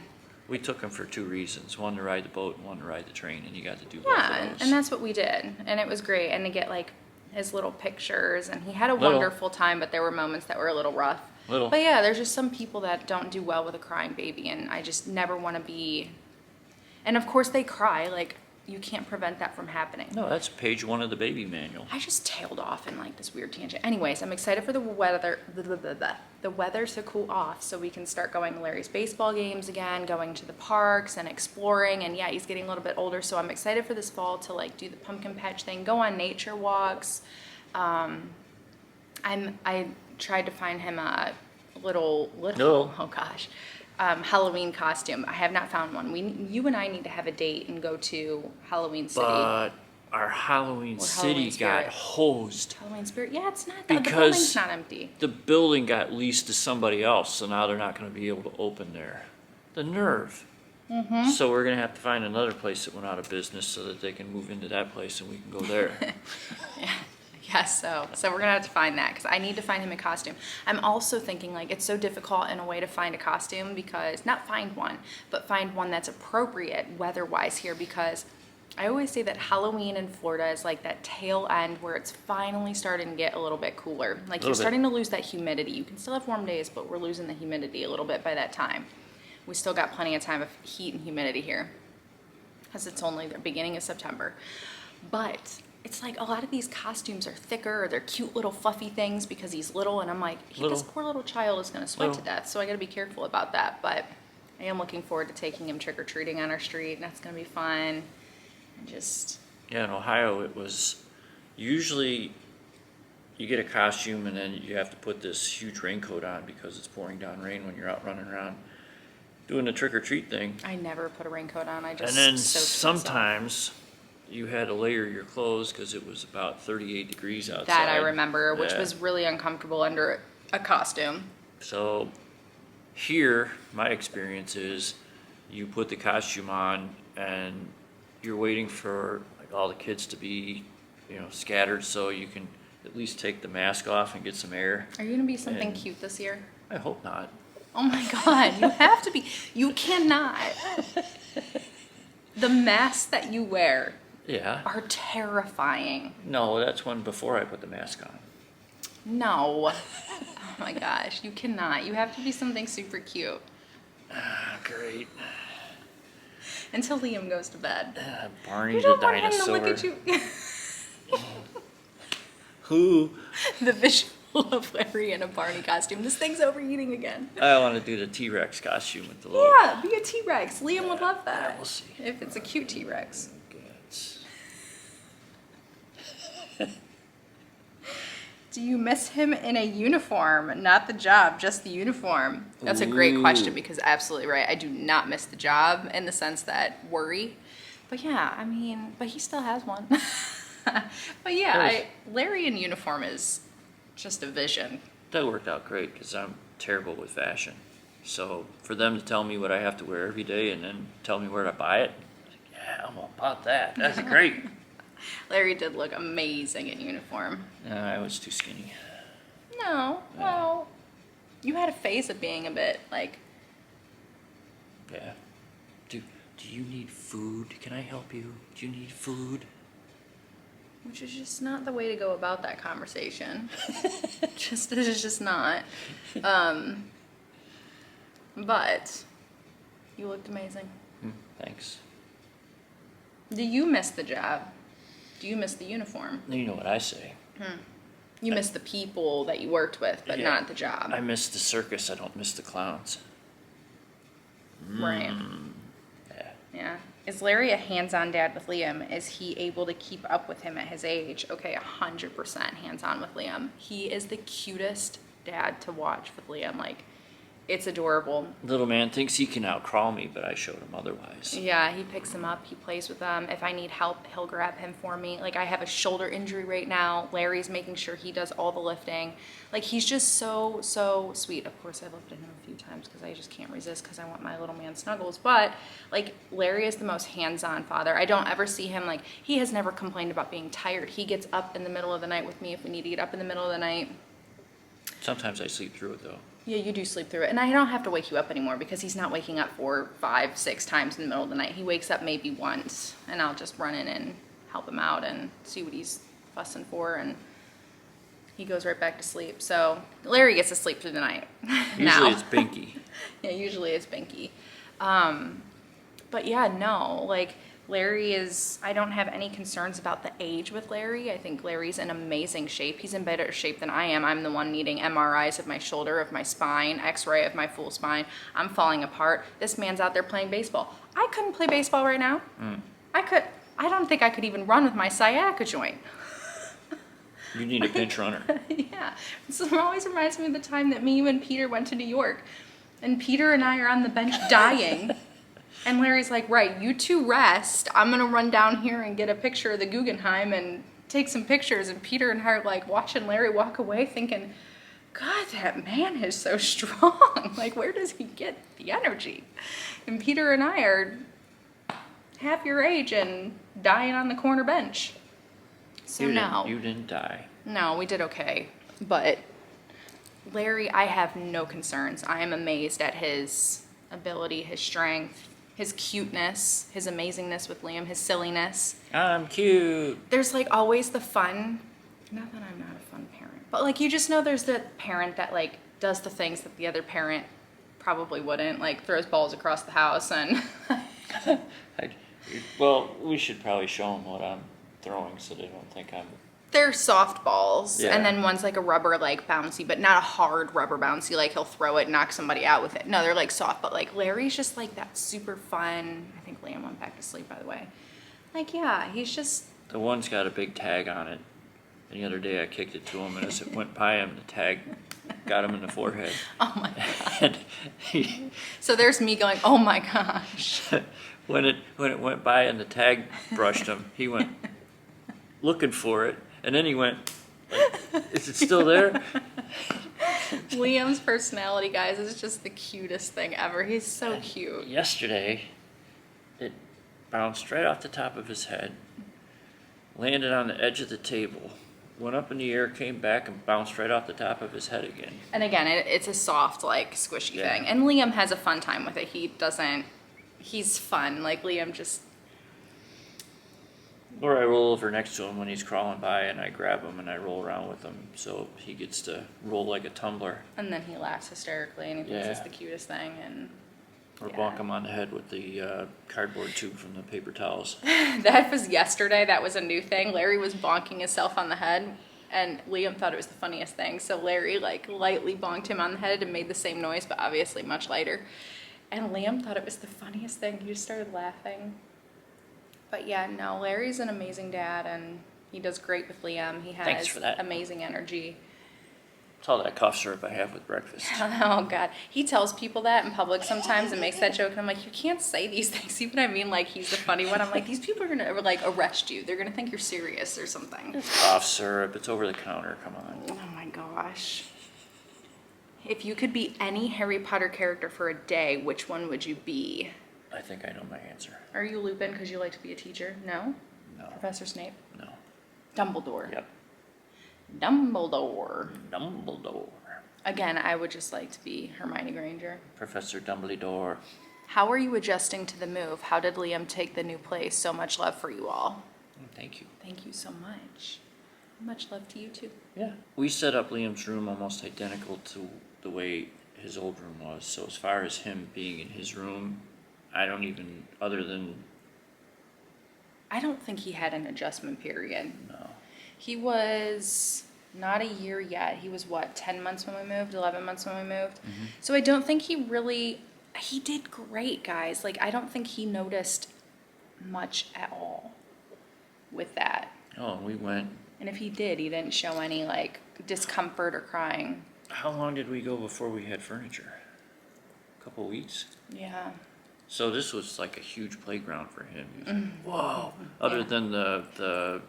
S2: We took him for two reasons: one to ride the boat, and one to ride the train, and you got to do both
S1: Yeah,
S2: of those.
S1: and that's what we did, and it was great. And to get like his little pictures, and he had a
S2: Little.
S1: wonderful time. But there were moments that were a little rough.
S2: Little.
S1: But yeah, there's just some people that don't do well with a crying baby, and I just never want to be. And of course they cry. Like you can't prevent that from happening.
S2: No, that's page 1 of the baby manual.
S1: I just tailed off in like this weird tangent. Anyways, I'm excited for the weather to cool off so we can start going to Larry's baseball games again, going to the parks and exploring. And yeah, he's getting a little bit older, so I'm excited for this fall to like do the pumpkin patch thing, go on nature walks. I tried to find him a little oh gosh, Halloween costume. I have not found one. You and I need to have a date and go to Halloween City.
S2: But our Halloween City got hosed.
S1: Halloween Spirit? Yeah, it's not. The building's not empty.
S2: The building got leased to somebody else, so now they're not going to be able to open there. The nerve. Mm-hmm. So we're going to have to find another place that went out of business so that they can move into that place and we can go there.
S1: Yeah. Yes, so we're gonna have to find that because I need to find him a costume. I'm also thinking like it's so difficult in a way to find a costume because not find one, but find one that's appropriate weather-wise here because I always say that Halloween in Florida is like that tail end where it's finally starting to get a little bit cooler. Like you're starting to lose that humidity. You can still have warm days, but we're losing the humidity a little bit by that time. We still got plenty of time of heat and humidity here because it's only the beginning of September. But it's like a lot of these costumes are thicker or they're cute little fluffy things because he's little and I'm like, this poor little child is going to sweat to death. So I got to be careful about that. But I am looking forward to taking him trick-or-treating on our street and that's going to be fun. And just...
S2: Yeah, in Ohio it was usually you get a costume and then you have to put this huge raincoat on because it's pouring down rain when you're out running around doing the trick-or-treat thing.
S1: I never put a raincoat on. I just
S2: And then sometimes... you had to layer your clothes because it was about 38 degrees outside.
S1: That I remember, which was really uncomfortable under a costume.
S2: So here, my experience is you put the costume on and you're waiting for like all the kids to be, scattered so you can at least take the mask off and get some air.
S1: Are you going to be something cute this year?
S2: I hope not.
S1: Oh my God, you have to be. You cannot. The masks that you wear are terrifying.
S2: No, that's one before I put the mask on.
S1: No. Oh my gosh, you cannot. You have to be something super cute.
S2: Great.
S1: Until Liam goes to bed.
S2: Barney the dinosaur.
S1: You don't want him to look at you.
S2: Who?
S1: The visual of Larry in a Barney costume. This thing's overeating again.
S2: I want to do the T-Rex costume with the little...
S1: Yeah, be a T-Rex. Liam would love that.
S2: Yeah, we'll see.
S1: If it's a cute T-Rex. Do you miss him in a uniform? Not the job, just the uniform. That's a great question because absolutely right. I do not miss the job in the sense that worry. But yeah, I mean, but he still has one. But yeah, Larry in uniform is just a vision.
S2: That worked out great because I'm terrible with fashion. So for them to tell me what I have to wear every day and then tell me where to buy it, I was like, yeah, I'm all about that. That's great.
S1: Larry did look amazing in uniform.
S2: No, I was too skinny.
S1: No, well, you had a phase of being a bit like...
S2: Yeah. Do you need food? Can I help you? Do you need food?
S1: Which is just not the way to go about that conversation. It's just not. But you looked amazing.
S2: Thanks.
S1: Do you miss the job? Do you miss the uniform?
S2: You know what I say.
S1: You miss the people that you worked with, but not the job.
S2: I miss the circus. I don't miss the clowns.
S1: Right. Yeah. Is Larry a hands-on dad with Liam? Is he able to keep up with him at his age? Okay, 100% hands-on with Liam. He is the cutest dad to watch with Liam. Like, it's adorable.
S2: Little man thinks he can outcrawl me, but I showed him otherwise.
S1: Yeah, he picks him up. He plays with them. If I need help, he'll grab him for me. Like, I have a shoulder injury right now. Larry's making sure he does all the lifting. Like, he's just so, so sweet. Of course, I lifted him a few times because I just can't resist because I want my little man snuggles. But, like, Larry is the most hands-on father. I don't ever see him, like, he has never complained about being tired. He gets up in the middle of the night with me if we need to get up in the middle of the night.
S2: Sometimes I sleep through it, though.
S1: Yeah, you do sleep through it. And I don't have to wake you up anymore because he's not waking up 4, 5, 6 times in the middle of the night. He wakes up maybe once, and I'll just run in and help him out and see what he's fussing for, and he goes right back to sleep. So Larry gets to sleep through the night.
S2: Usually it's Binky.
S1: Yeah, usually it's Binky. But yeah, no, like Larry is, I don't have any concerns about the age with Larry. I think Larry's in amazing shape. He's in better shape than I am. I'm the one needing MRIs of my shoulder, of my spine, x-ray of my full spine. I'm falling apart. This man's out there playing baseball. I couldn't play baseball right now. I don't think I could even run with my sciatica joint.
S2: You need a pinch runner.
S1: Yeah. This always reminds me of the time that me and Peter went to New York. And Peter and I are on the bench dying. And Larry's like, right, you two rest. I'm going to run down here and get a picture of the Guggenheim and take some pictures. And Peter and I are like watching Larry walk away thinking, God, that man is so strong. Like, where does he get the energy? And Peter and I are half your age and dying on the corner bench. So no.
S2: You didn't die.
S1: No, we did okay. But Larry, I have no concerns. I am amazed at his ability, his strength, his cuteness, his amazingness with Liam, his silliness.
S2: I'm cute.
S1: There's like always the fun. Not that I'm not a fun parent, but like you just know there's the parent that like does the things that the other parent probably wouldn't, like throws balls across the house and...
S2: Well, we should probably show them what I'm throwing so they don't think I'm...
S1: They're softballs,
S2: Yeah.
S1: and then one's like a rubber, like bouncy, but not a hard rubber bouncy, like he'll throw it and knock somebody out with it. No, they're like soft, but like Larry's just like that super fun. I think Liam went back to sleep, by the way. Like, yeah, he's just...
S2: The one's got a big tag on it. And the other day I kicked it to him, and as it went by him, the tag got him in the forehead.
S1: Oh my God.
S2: And he,
S1: So there's me going, oh my gosh.
S2: when it went by and the tag brushed him, he went looking for it, and then he went, like, is it still there?
S1: Liam's personality, guys, is just the cutest thing ever. He's so cute.
S2: Yesterday, it bounced right off the top of his head, landed on the edge of the table, went up in the air, came back, and bounced right off the top of his head again.
S1: And again, it's a soft, like, squishy
S2: Yeah.
S1: thing. And Liam has a fun time with it. He's fun. Like, Liam just...
S2: Or I roll over next to him when he's crawling by, and I grab him and I roll around with him, so he gets to roll like a tumbler.
S1: And then he laughs hysterically, and he thinks it's
S2: Yeah.
S1: the cutest thing. And
S2: Or
S1: yeah.
S2: bonk him on the head with the cardboard tube from the paper towels.
S1: That was yesterday. That was a new thing. Larry was bonking himself on the head, and Liam thought it was the funniest thing. So Larry, like, lightly bonked him on the head and made the same noise, but obviously much lighter. And Liam thought it was the funniest thing. He just started laughing. But yeah, no, Larry's an amazing dad, and he does great with Liam. He has
S2: Thanks for that.
S1: amazing energy.
S2: It's all that cough syrup I have with breakfast.
S1: Oh God, he tells people that in public sometimes and makes that joke, and I'm like, you can't say these things. See what I mean? Like, he's the funny one. I'm like, these people are gonna like arrest you. They're gonna think you're serious or something.
S2: Cough syrup, it's over the counter, come on.
S1: Oh my gosh. If you could be any Harry Potter character for a day, which one would you be?
S2: I think I know my answer.
S1: Are you Lupin because you like to be a teacher? No?
S2: No.
S1: Professor Snape?
S2: No.
S1: Dumbledore?
S2: Yep.
S1: Dumbledore.
S2: Dumbledore.
S1: Again, I would just like to be Hermione Granger.
S2: Professor Dumbledore.
S1: How are you adjusting to the move? How did Liam take the new place? So much love for you all.
S2: Thank you.
S1: Thank you so much. Much love to you too.
S2: Yeah. We set up Liam's room almost identical to the way his old room was. So as far as him being in his room, I don't even, other than...
S1: I don't think he had an adjustment period.
S2: No.
S1: He was not a year yet. He was what, 10 months when we moved, 11 months when we moved?
S2: Mm-hmm.
S1: So I don't think he did great, guys. Like, I don't think he noticed much at all with that.
S2: Oh, we went...
S1: And if he did, he didn't show any, like, discomfort or crying.
S2: How long did we go before we had furniture? A couple weeks?
S1: Yeah.
S2: So this was like a huge playground for him. He was like, whoa! Other
S1: Yeah.
S2: than the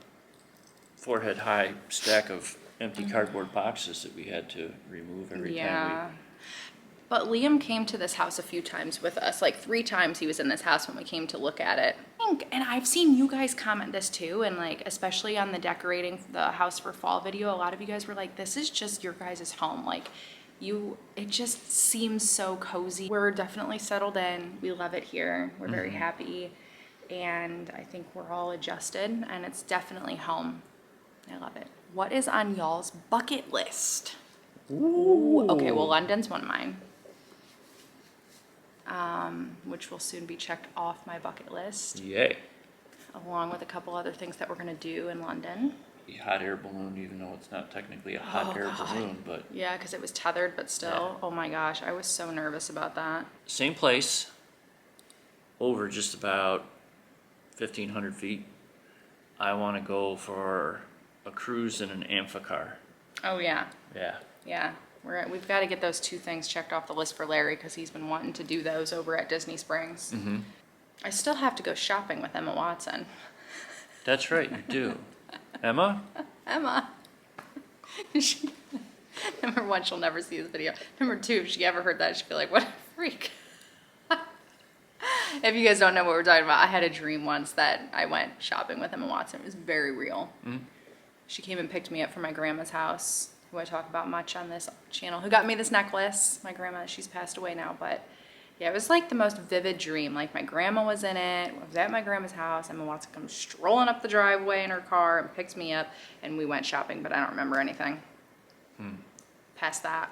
S2: forehead-high stack of empty cardboard boxes that we had to remove every time we...
S1: But Liam came to this house a few times with us. Like 3 times he was in this house when we came to look at it. And I've seen you guys comment this too, and like especially on the decorating the house for fall video, a lot of you guys were like, this is just your guys' home. Like it just seems so cozy. We're definitely settled in. We love it here. We're very happy. And I think we're all adjusted, and it's definitely home. I love it. What is on y'all's bucket list?
S2: Ooh.
S1: Okay, well, London's one of mine. Which will soon be checked off my bucket list.
S2: Yay.
S1: along with a couple other things that we're gonna do in London.
S2: The hot air balloon, even though it's not technically a hot air balloon, but
S1: Yeah, because it was tethered, but still.
S2: Yeah.
S1: Oh my gosh, I was so nervous about that.
S2: same place, over just about 1,500 feet. I want to go for a cruise in an amphicar.
S1: Oh yeah,
S2: Yeah.
S1: yeah. We've got to get those 2 things checked off the list for Larry because he's been wanting to do those over at Disney Springs.
S2: Mm-hmm.
S1: I still have to go shopping with Emma Watson.
S2: That's right, you do. Emma?
S1: Emma. Number 1, she'll never see this video. Number 2, if she ever heard that, she'd be like, what a freak. If you guys don't know what we're talking about, I had a dream once that I went shopping with Emma Watson. It was very real.
S2: Mm-hmm.
S1: She came and picked me up from my grandma's house, who I talk about much on this channel, who got me this necklace. My grandma, she's passed away now, but yeah, it was like the most vivid dream. Like my grandma was in it. I was at my grandma's house. Emma Watson comes strolling up the driveway in her car and picks me up, and we went shopping, but I don't remember anything past that.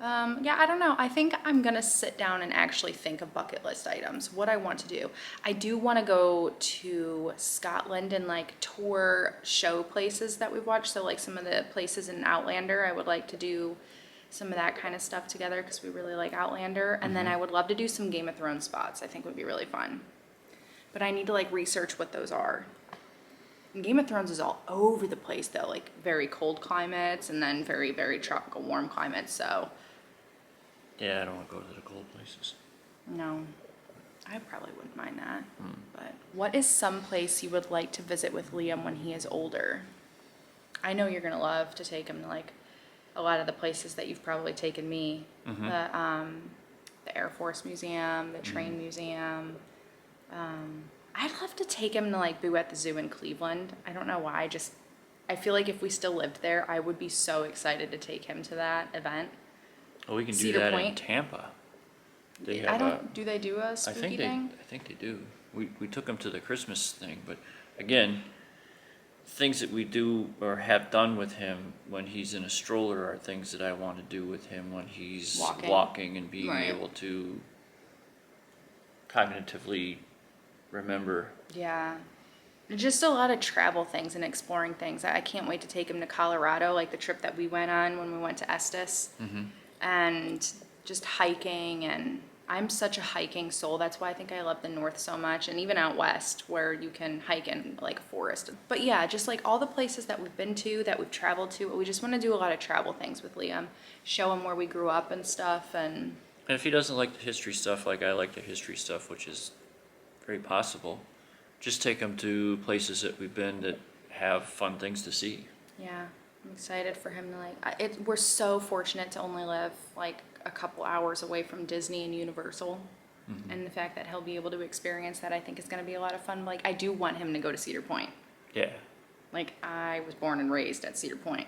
S1: Yeah, I don't know. I think I'm gonna sit down and actually think of bucket list items, what I want to do. I do want to go to Scotland and like tour show places that we've watched. So like some of the places in Outlander, I would like to do some of that kind of stuff together because we really like Outlander. And then I would love to do some Game of Thrones spots. I think would be really fun. But I need to like research what those are. And Game of Thrones is all over the place though, like very cold climates and then very, very tropical warm climates. So
S2: Yeah, I don't want to go to the cold places.
S1: no, I probably wouldn't mind that. But what is some place you would like to visit with Liam when he is older? I know you're gonna love to take him to like a lot of the places that you've probably taken me. The Air Force Museum, the Train Museum. I'd love to take him to like Boo at the Zoo in Cleveland. I don't know why, I feel like if we still lived there, I would be so excited to take him to that event.
S2: Oh, we can do
S1: Cedar
S2: that in
S1: Point?
S2: Tampa. They
S1: I
S2: have
S1: don't, do they do a spooky thing?
S2: I think they do. We took them to the Christmas thing, but again, things that we do or have done with him when he's in a stroller are things that I want to do with him when he's walking and being
S1: Right.
S2: able to cognitively remember.
S1: Yeah. Just a lot of travel things and exploring things. I can't wait to take him to Colorado, like the trip that we went on when we went to Estes. And just hiking, and I'm such a hiking soul. That's why I think I love the North so much, and even out west where you can hike in like a forest. But yeah, just like all the places that we've been to, that we've traveled to, we just want to do a lot of travel things with Liam, show him where we grew up and stuff. And
S2: if he doesn't like the history stuff like I like the history stuff, which is very possible, just take him to places that we've been that have fun things to see.
S1: yeah, I'm excited for him to like, we're so fortunate to only live like a couple hours away from Disney and Universal. And the fact that he'll be able to experience that, I think is going to be a lot of fun. Like, I do want him to go to Cedar Point.
S2: Yeah.
S1: Like, I was born and raised at Cedar Point.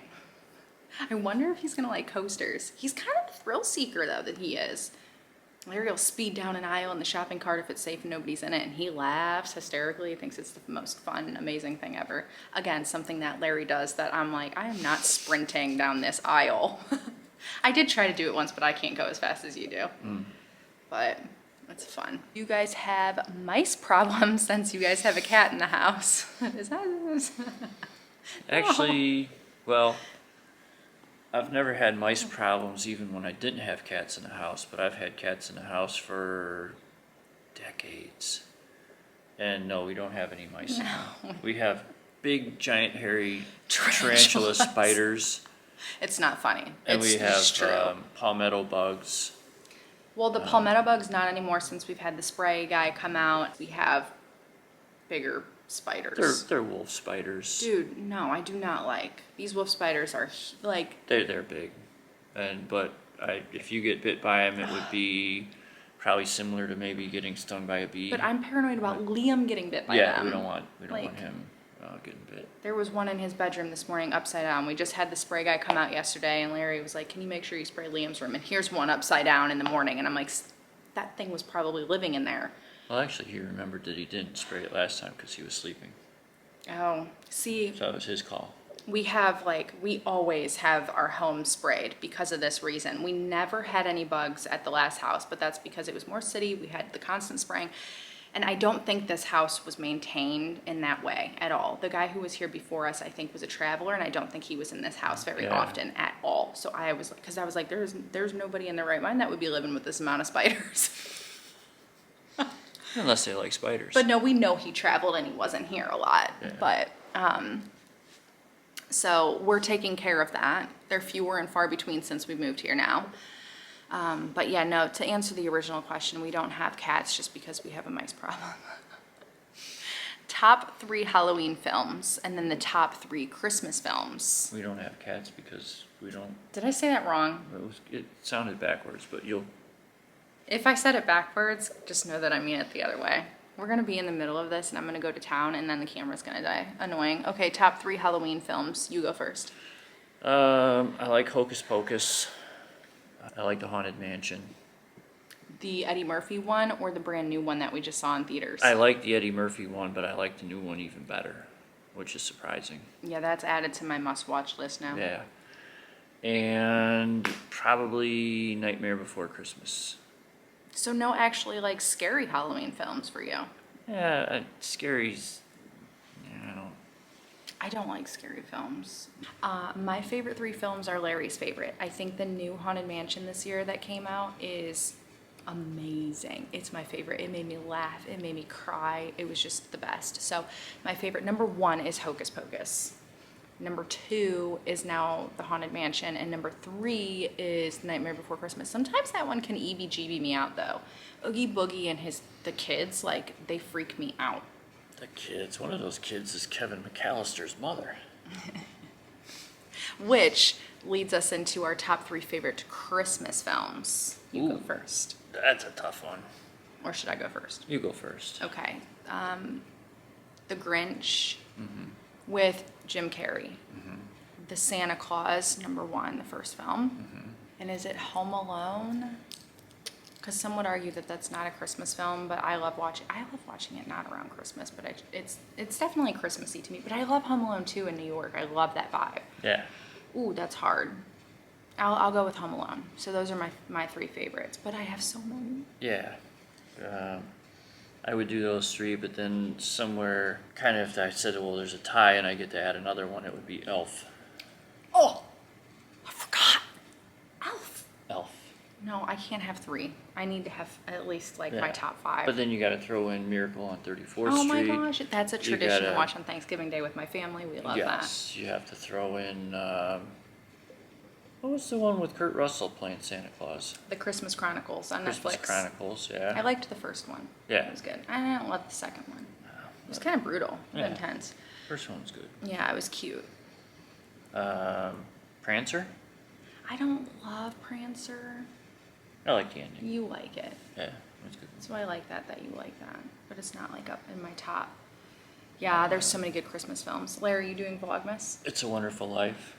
S1: I wonder if he's going to like coasters. He's kind of a thrill seeker though, that he is. Larry will speed down an aisle in the shopping cart if it's safe and nobody's in it, and he laughs hysterically. He thinks it's the most fun, amazing thing ever. Again, something that Larry does that I'm like, I am not sprinting down this aisle. I did try to do it once, but I can't go as fast as you do. But it's fun. You guys have mice problems since you guys have a cat in the house. Is that...
S2: Actually, well, I've never had mice problems even when I didn't have cats in the house, but I've had cats in the house for decades. And no, we don't have any mice now. We have big, giant, hairy tarantula spiders.
S1: It's not funny.
S2: And
S1: it's
S2: we have
S1: true.
S2: palmetto bugs.
S1: Well, the palmetto bugs, not anymore since we've had the spray guy come out. We have bigger spiders.
S2: They're wolf spiders.
S1: Dude, no, I do not like. These wolf spiders are like...
S2: They're big. But if you get bit by them, it would be probably similar to maybe getting stung by a bee.
S1: But I'm paranoid about Liam getting bit by them.
S2: Yeah, we don't want him getting bit.
S1: There was one in his bedroom this morning upside down. We just had the spray guy come out yesterday, and Larry was like, can you make sure you spray Liam's room? And here's one upside down in the morning. And I'm like, that thing was probably living in there.
S2: Well, actually, he remembered that he didn't spray it last time because he was sleeping.
S1: Oh, see.
S2: So that was his call.
S1: We always have our home sprayed because of this reason. We never had any bugs at the last house, but that's because it was more city. We had the constant spraying. And I don't think this house was maintained in that way at all. The guy who was here before us, I think, was a traveler, and I don't think he was in this house very often at all. So I was like, there's nobody in their right mind that would be living with this amount of spiders.
S2: Unless they like spiders.
S1: But no, we know he traveled and he wasn't here a lot.
S2: Yeah.
S1: But so we're taking care of that. They're fewer and far between since we moved here now. But yeah, no, to answer the original question, we don't have cats just because we have a mice problem. Top 3 Halloween films, and then the top 3 Christmas films.
S2: We don't have cats because we don't.
S1: Did I say that wrong?
S2: It sounded backwards, but you'll.
S1: If I said it backwards, just know that I mean it the other way. We're gonna be in the middle of this and I'm gonna go to town and then the camera's gonna die. Annoying. Okay, top 3 Halloween films. You go first.
S2: I like Hocus Pocus. I like The Haunted Mansion.
S1: The Eddie Murphy one or the brand new one that we just saw in theaters?
S2: I like the Eddie Murphy one, but I like the new one even better, which is surprising.
S1: Yeah, that's added to my must-watch list now.
S2: Yeah. And probably Nightmare Before Christmas.
S1: So no actually like scary Halloween films for you?
S2: Yeah, scary's. Yeah,
S1: I don't like scary films. My favorite 3 films are Larry's favorite. I think the new Haunted Mansion this year that came out is amazing. It's my favorite. It made me laugh. It made me cry. It was just the best. So my favorite, number 1 is Hocus Pocus. Number 2 is now the Haunted Mansion. And number 3 is Nightmare Before Christmas. Sometimes that one can EBGB me out though. Oogie Boogie and the kids, like, they freak me out.
S2: the kids. One of those kids is Kevin McAllister's mother.
S1: Which leads us into our top 3 favorite Christmas films. You go
S2: Ooh.
S1: first.
S2: That's a tough one.
S1: Or should I go first?
S2: You go first.
S1: Okay. The Grinch with Jim Carrey. The Santa Claus, number 1, the first film. And is it Home Alone? Because some would argue that that's not a Christmas film, but I love watching it not around Christmas, but it's definitely Christmassy to me. But I love Home Alone 2 in New York. I love that vibe.
S2: Yeah.
S1: Ooh, that's hard. I'll go with Home Alone. So those are my 3 favorites, but I have so many.
S2: Yeah. I would do those 3, but then somewhere, kind of if I said, well, there's a tie and I get to add another one, it would be Elf.
S1: Oh, I forgot. Elf.
S2: Elf.
S1: No, I can't have 3. I need to have at least like my
S2: Yeah.
S1: top 5.
S2: But then you got to throw in Miracle on 34th Street.
S1: Oh my gosh, that's a tradition to
S2: gotta-
S1: watch on Thanksgiving Day with my family. We love that.
S2: Yes, you have to throw in, what was the one with Kurt Russell playing Santa Claus?
S1: The Christmas Chronicles on
S2: Christmas
S1: Netflix.
S2: Chronicles, yeah.
S1: I liked the first one.
S2: Yeah.
S1: It was good. I didn't love the second one. It was kind of brutal,
S2: Yeah.
S1: intense.
S2: First one's good.
S1: Yeah, it was cute.
S2: Prancer?
S1: I don't love Prancer.
S2: I like the ending.
S1: You like it.
S2: Yeah, that's good.
S1: So I like that you like that. But it's not like up in my top. Yeah, there's so many good Christmas films. Larry, you doing Vlogmas?
S2: It's a Wonderful Life.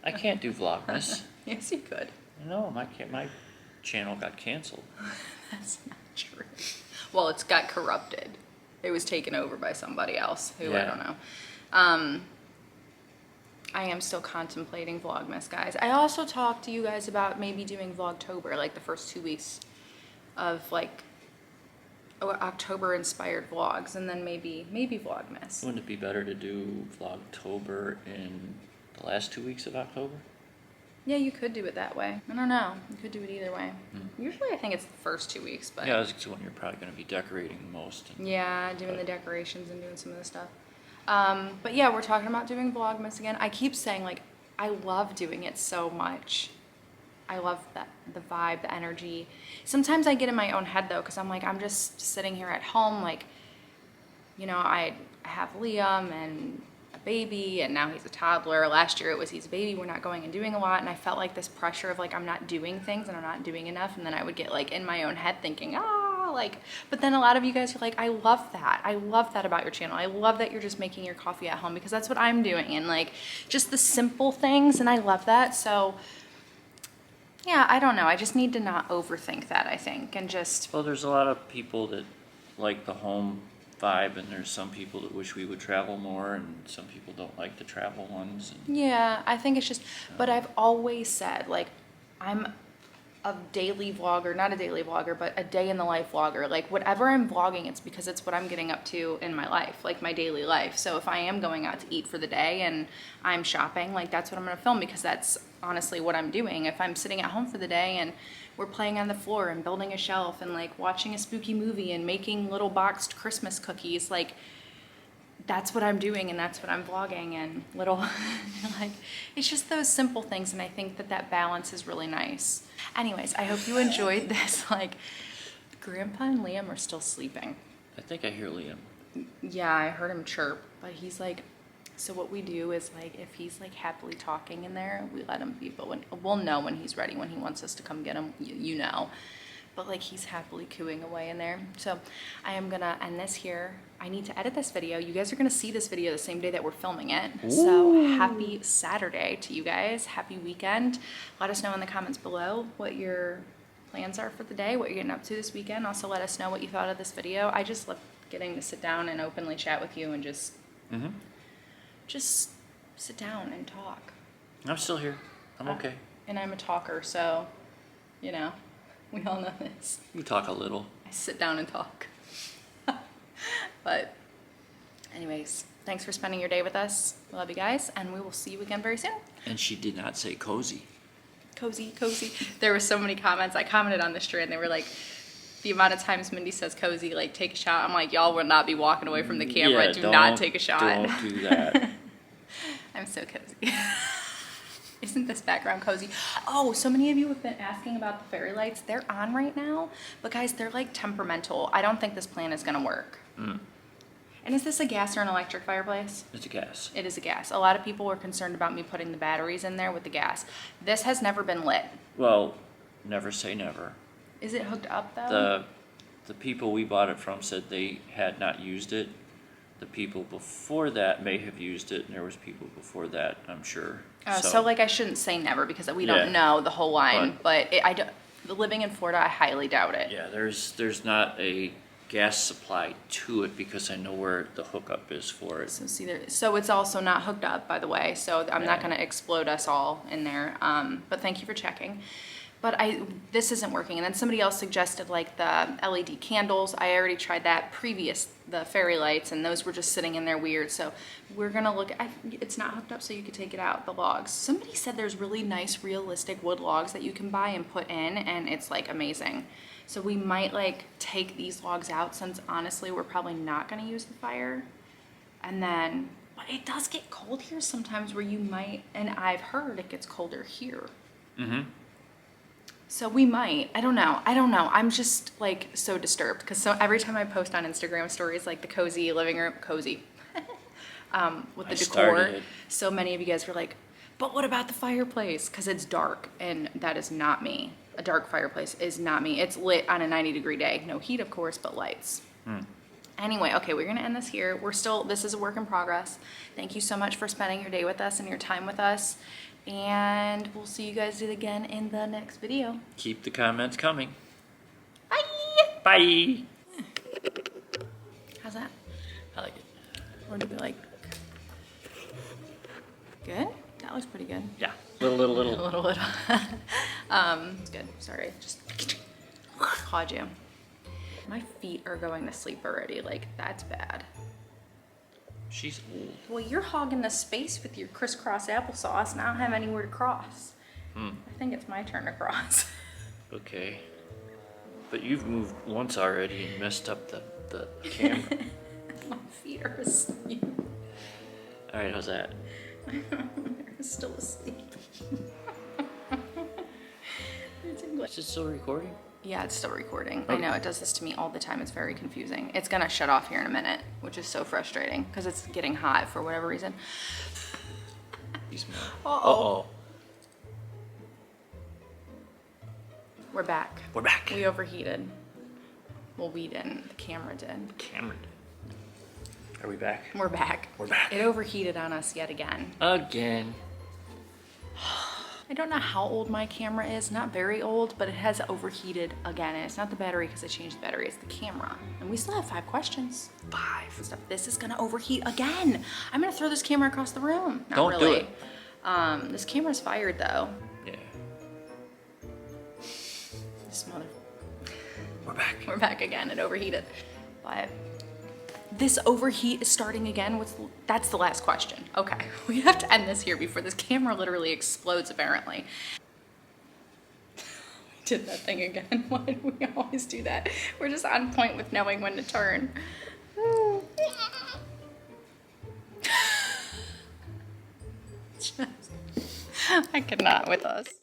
S2: I can't do Vlogmas.
S1: Yes, you could.
S2: No, my channel got canceled.
S1: That's not true. Well, it's got corrupted. It was taken over by somebody else who I
S2: Yeah.
S1: don't know. I am still contemplating Vlogmas, guys. I also talked to you guys about maybe doing Vlogtober, like the first 2 weeks of like October-inspired vlogs, and then maybe Vlogmas.
S2: Wouldn't it be better to do Vlogtober in the last 2 weeks of October?
S1: Yeah, you could do it that way. I don't know. You could do it either way. Usually I think it's the first 2 weeks, but
S2: Yeah, that's when you're probably going to be decorating the most.
S1: yeah, doing the decorations and doing some of the stuff. But yeah, we're talking about doing Vlogmas again. I keep saying, like, I love doing it so much. I love the vibe, the energy. Sometimes I get in my own head though, because I'm like, I'm just sitting here at home, like, you know, I have Liam and a baby, and now he's a toddler. Last year it was he's a baby, we're not going and doing a lot, and I felt like this pressure of like, I'm not doing things and I'm not doing enough, and then I would get like in my own head thinking, like, but then a lot of you guys are like, I love that. I love that about your channel. I love that you're just making your coffee at home, because that's what I'm doing, and like just the simple things, and I love that. So yeah, I don't know. I just need to not overthink that, I think, and just,
S2: Well, there's a lot of people that like the home vibe, and there's some people that wish we would travel more, and some people don't like the travel ones. And
S1: yeah, I think it's just, but I've always said, like, I'm a daily vlogger, not a daily vlogger, but a day in the life vlogger. Like whatever I'm vlogging, it's because it's what I'm getting up to in my life, like my daily life. So if I am going out to eat for the day and I'm shopping, like that's what I'm gonna film, because that's honestly what I'm doing. If I'm sitting at home for the day and we're playing on the floor and building a shelf and like watching a spooky movie and making little boxed Christmas cookies, like that's what I'm doing and that's what I'm vlogging, and little like it's just those simple things, and I think that that balance is really nice. Anyways, I hope you enjoyed this. Like Grandpa and Liam are still sleeping.
S2: I think I hear Liam.
S1: Yeah, I heard him chirp, but he's like, so what we do is like if he's like happily talking in there, we let him be, but we'll know when he's ready, when he wants us to come get him, you know. But like he's happily cooing away in there. So I am gonna end this here. I need to edit this video. You guys are gonna see this video the same day that we're filming it. Ooh. So happy Saturday to you guys. Happy weekend. Let us know in the comments below what your plans are for the day, what you're getting up to this weekend. Also let us know what you thought of this video. I just love getting to sit down and openly chat with you and just sit down and talk.
S2: I'm still here. I'm okay.
S1: And I'm a talker, so you know. We all know this.
S2: You talk a little.
S1: I sit down and talk. But anyways, thanks for spending your day with us. We love you guys, and we will see you again very soon.
S2: And she did not say cozy.
S1: Cozy, cozy. There were so many comments. I commented on this strand. They were like, the amount of times Mindy says cozy, like take a shot. I'm like, y'all will not be walking away from the camera.
S2: Yeah,
S1: do not take a shot.
S2: Don't do that.
S1: I'm so cozy. Isn't this background cozy? Oh, so many of you have been asking about the fairy lights. They're on right now, but guys, they're like temperamental. I don't think this plan is gonna work. And is this a gas or an electric fireplace?
S2: It's a gas.
S1: It is a gas. A lot of people were concerned about me putting the batteries in there with the gas. This has never been lit.
S2: Well, never say never.
S1: Is it hooked up though?
S2: The people we bought it from said they had not used it. The people before that may have used it, and there was people before that, I'm sure.
S1: Oh, so like I shouldn't say never, because we don't know the whole line, but living in Florida, I highly doubt it.
S2: Yeah, there's not a gas supply to it, because I know where the hookup is for it.
S1: So see there, so it's also not hooked up, by the way, so I'm not going to explode us all in there, but thank you for checking. But this isn't working. And then somebody else suggested like the LED candles. I already tried that the fairy lights, and those were just sitting in there weird. So we're gonna look at, it's not hooked up, so you could take it out, the logs. Somebody said there's really nice realistic wood logs that you can buy and put in, and it's like amazing. So we might like take these logs out, since honestly we're probably not gonna use the fire. And then, but it does get cold here sometimes, where you might, and I've heard it gets colder here. So we might, I don't know. I'm just like so disturbed, because every time I post on Instagram stories like the cozy living room, cozy, with the decor, so many of you guys were like, but what about the fireplace? Because it's dark, and that is not me. A dark fireplace is not me. It's lit on a 90-degree day. No heat, of course, but lights. Anyway, okay, we're gonna end this here. This is a work in progress. Thank you so much for spending your day with us and your time with us. And we'll see you guys again in the next video.
S2: Keep the comments coming.
S1: Bye!
S2: Bye!
S1: How's that?
S2: I like it.
S1: What do you like? Good? That looks pretty good.
S2: Yeah. Little.
S1: It's good. Sorry, just caught you. My feet are going to sleep already. Like, that's bad.
S2: She's old.
S1: Well, you're hogging the space with your crisscross applesauce, and I don't have anywhere to cross. I think it's my turn to cross.
S2: Okay. But you've moved once already and messed up the camera.
S1: My feet are asleep.
S2: Alright, how's that?
S1: They're still asleep.
S2: Is it still recording?
S1: Yeah, it's still recording.
S2: Okay.
S1: I know, it does this to me all the time. It's very confusing. It's gonna shut off here in a minute, which is so frustrating, because it's getting hot for whatever reason. Uh-oh. We're back.
S2: We're back.
S1: We overheated. Well, we didn't. The camera did.
S2: Cameron. Are we back?
S1: We're back.
S2: We're back.
S1: It overheated on us yet again.
S2: Again.
S1: I don't know how old my camera is, not very old, but it has overheated again. And it's not the battery, because I changed the battery, it's the camera. And we still have 5 questions. 5 stuff. This is gonna overheat again. I'm gonna throw this camera across the room. Not
S2: Don't
S1: really.
S2: do it.
S1: This camera's fired though.
S2: Yeah.
S1: This mother.
S2: We're back.
S1: We're back again. It overheated. But this overheat is starting again. That's the last question. Okay, we have to end this here before this camera literally explodes apparently. We did that thing again. Why do we always do that? We're just on point with knowing when to turn. I cannot with us.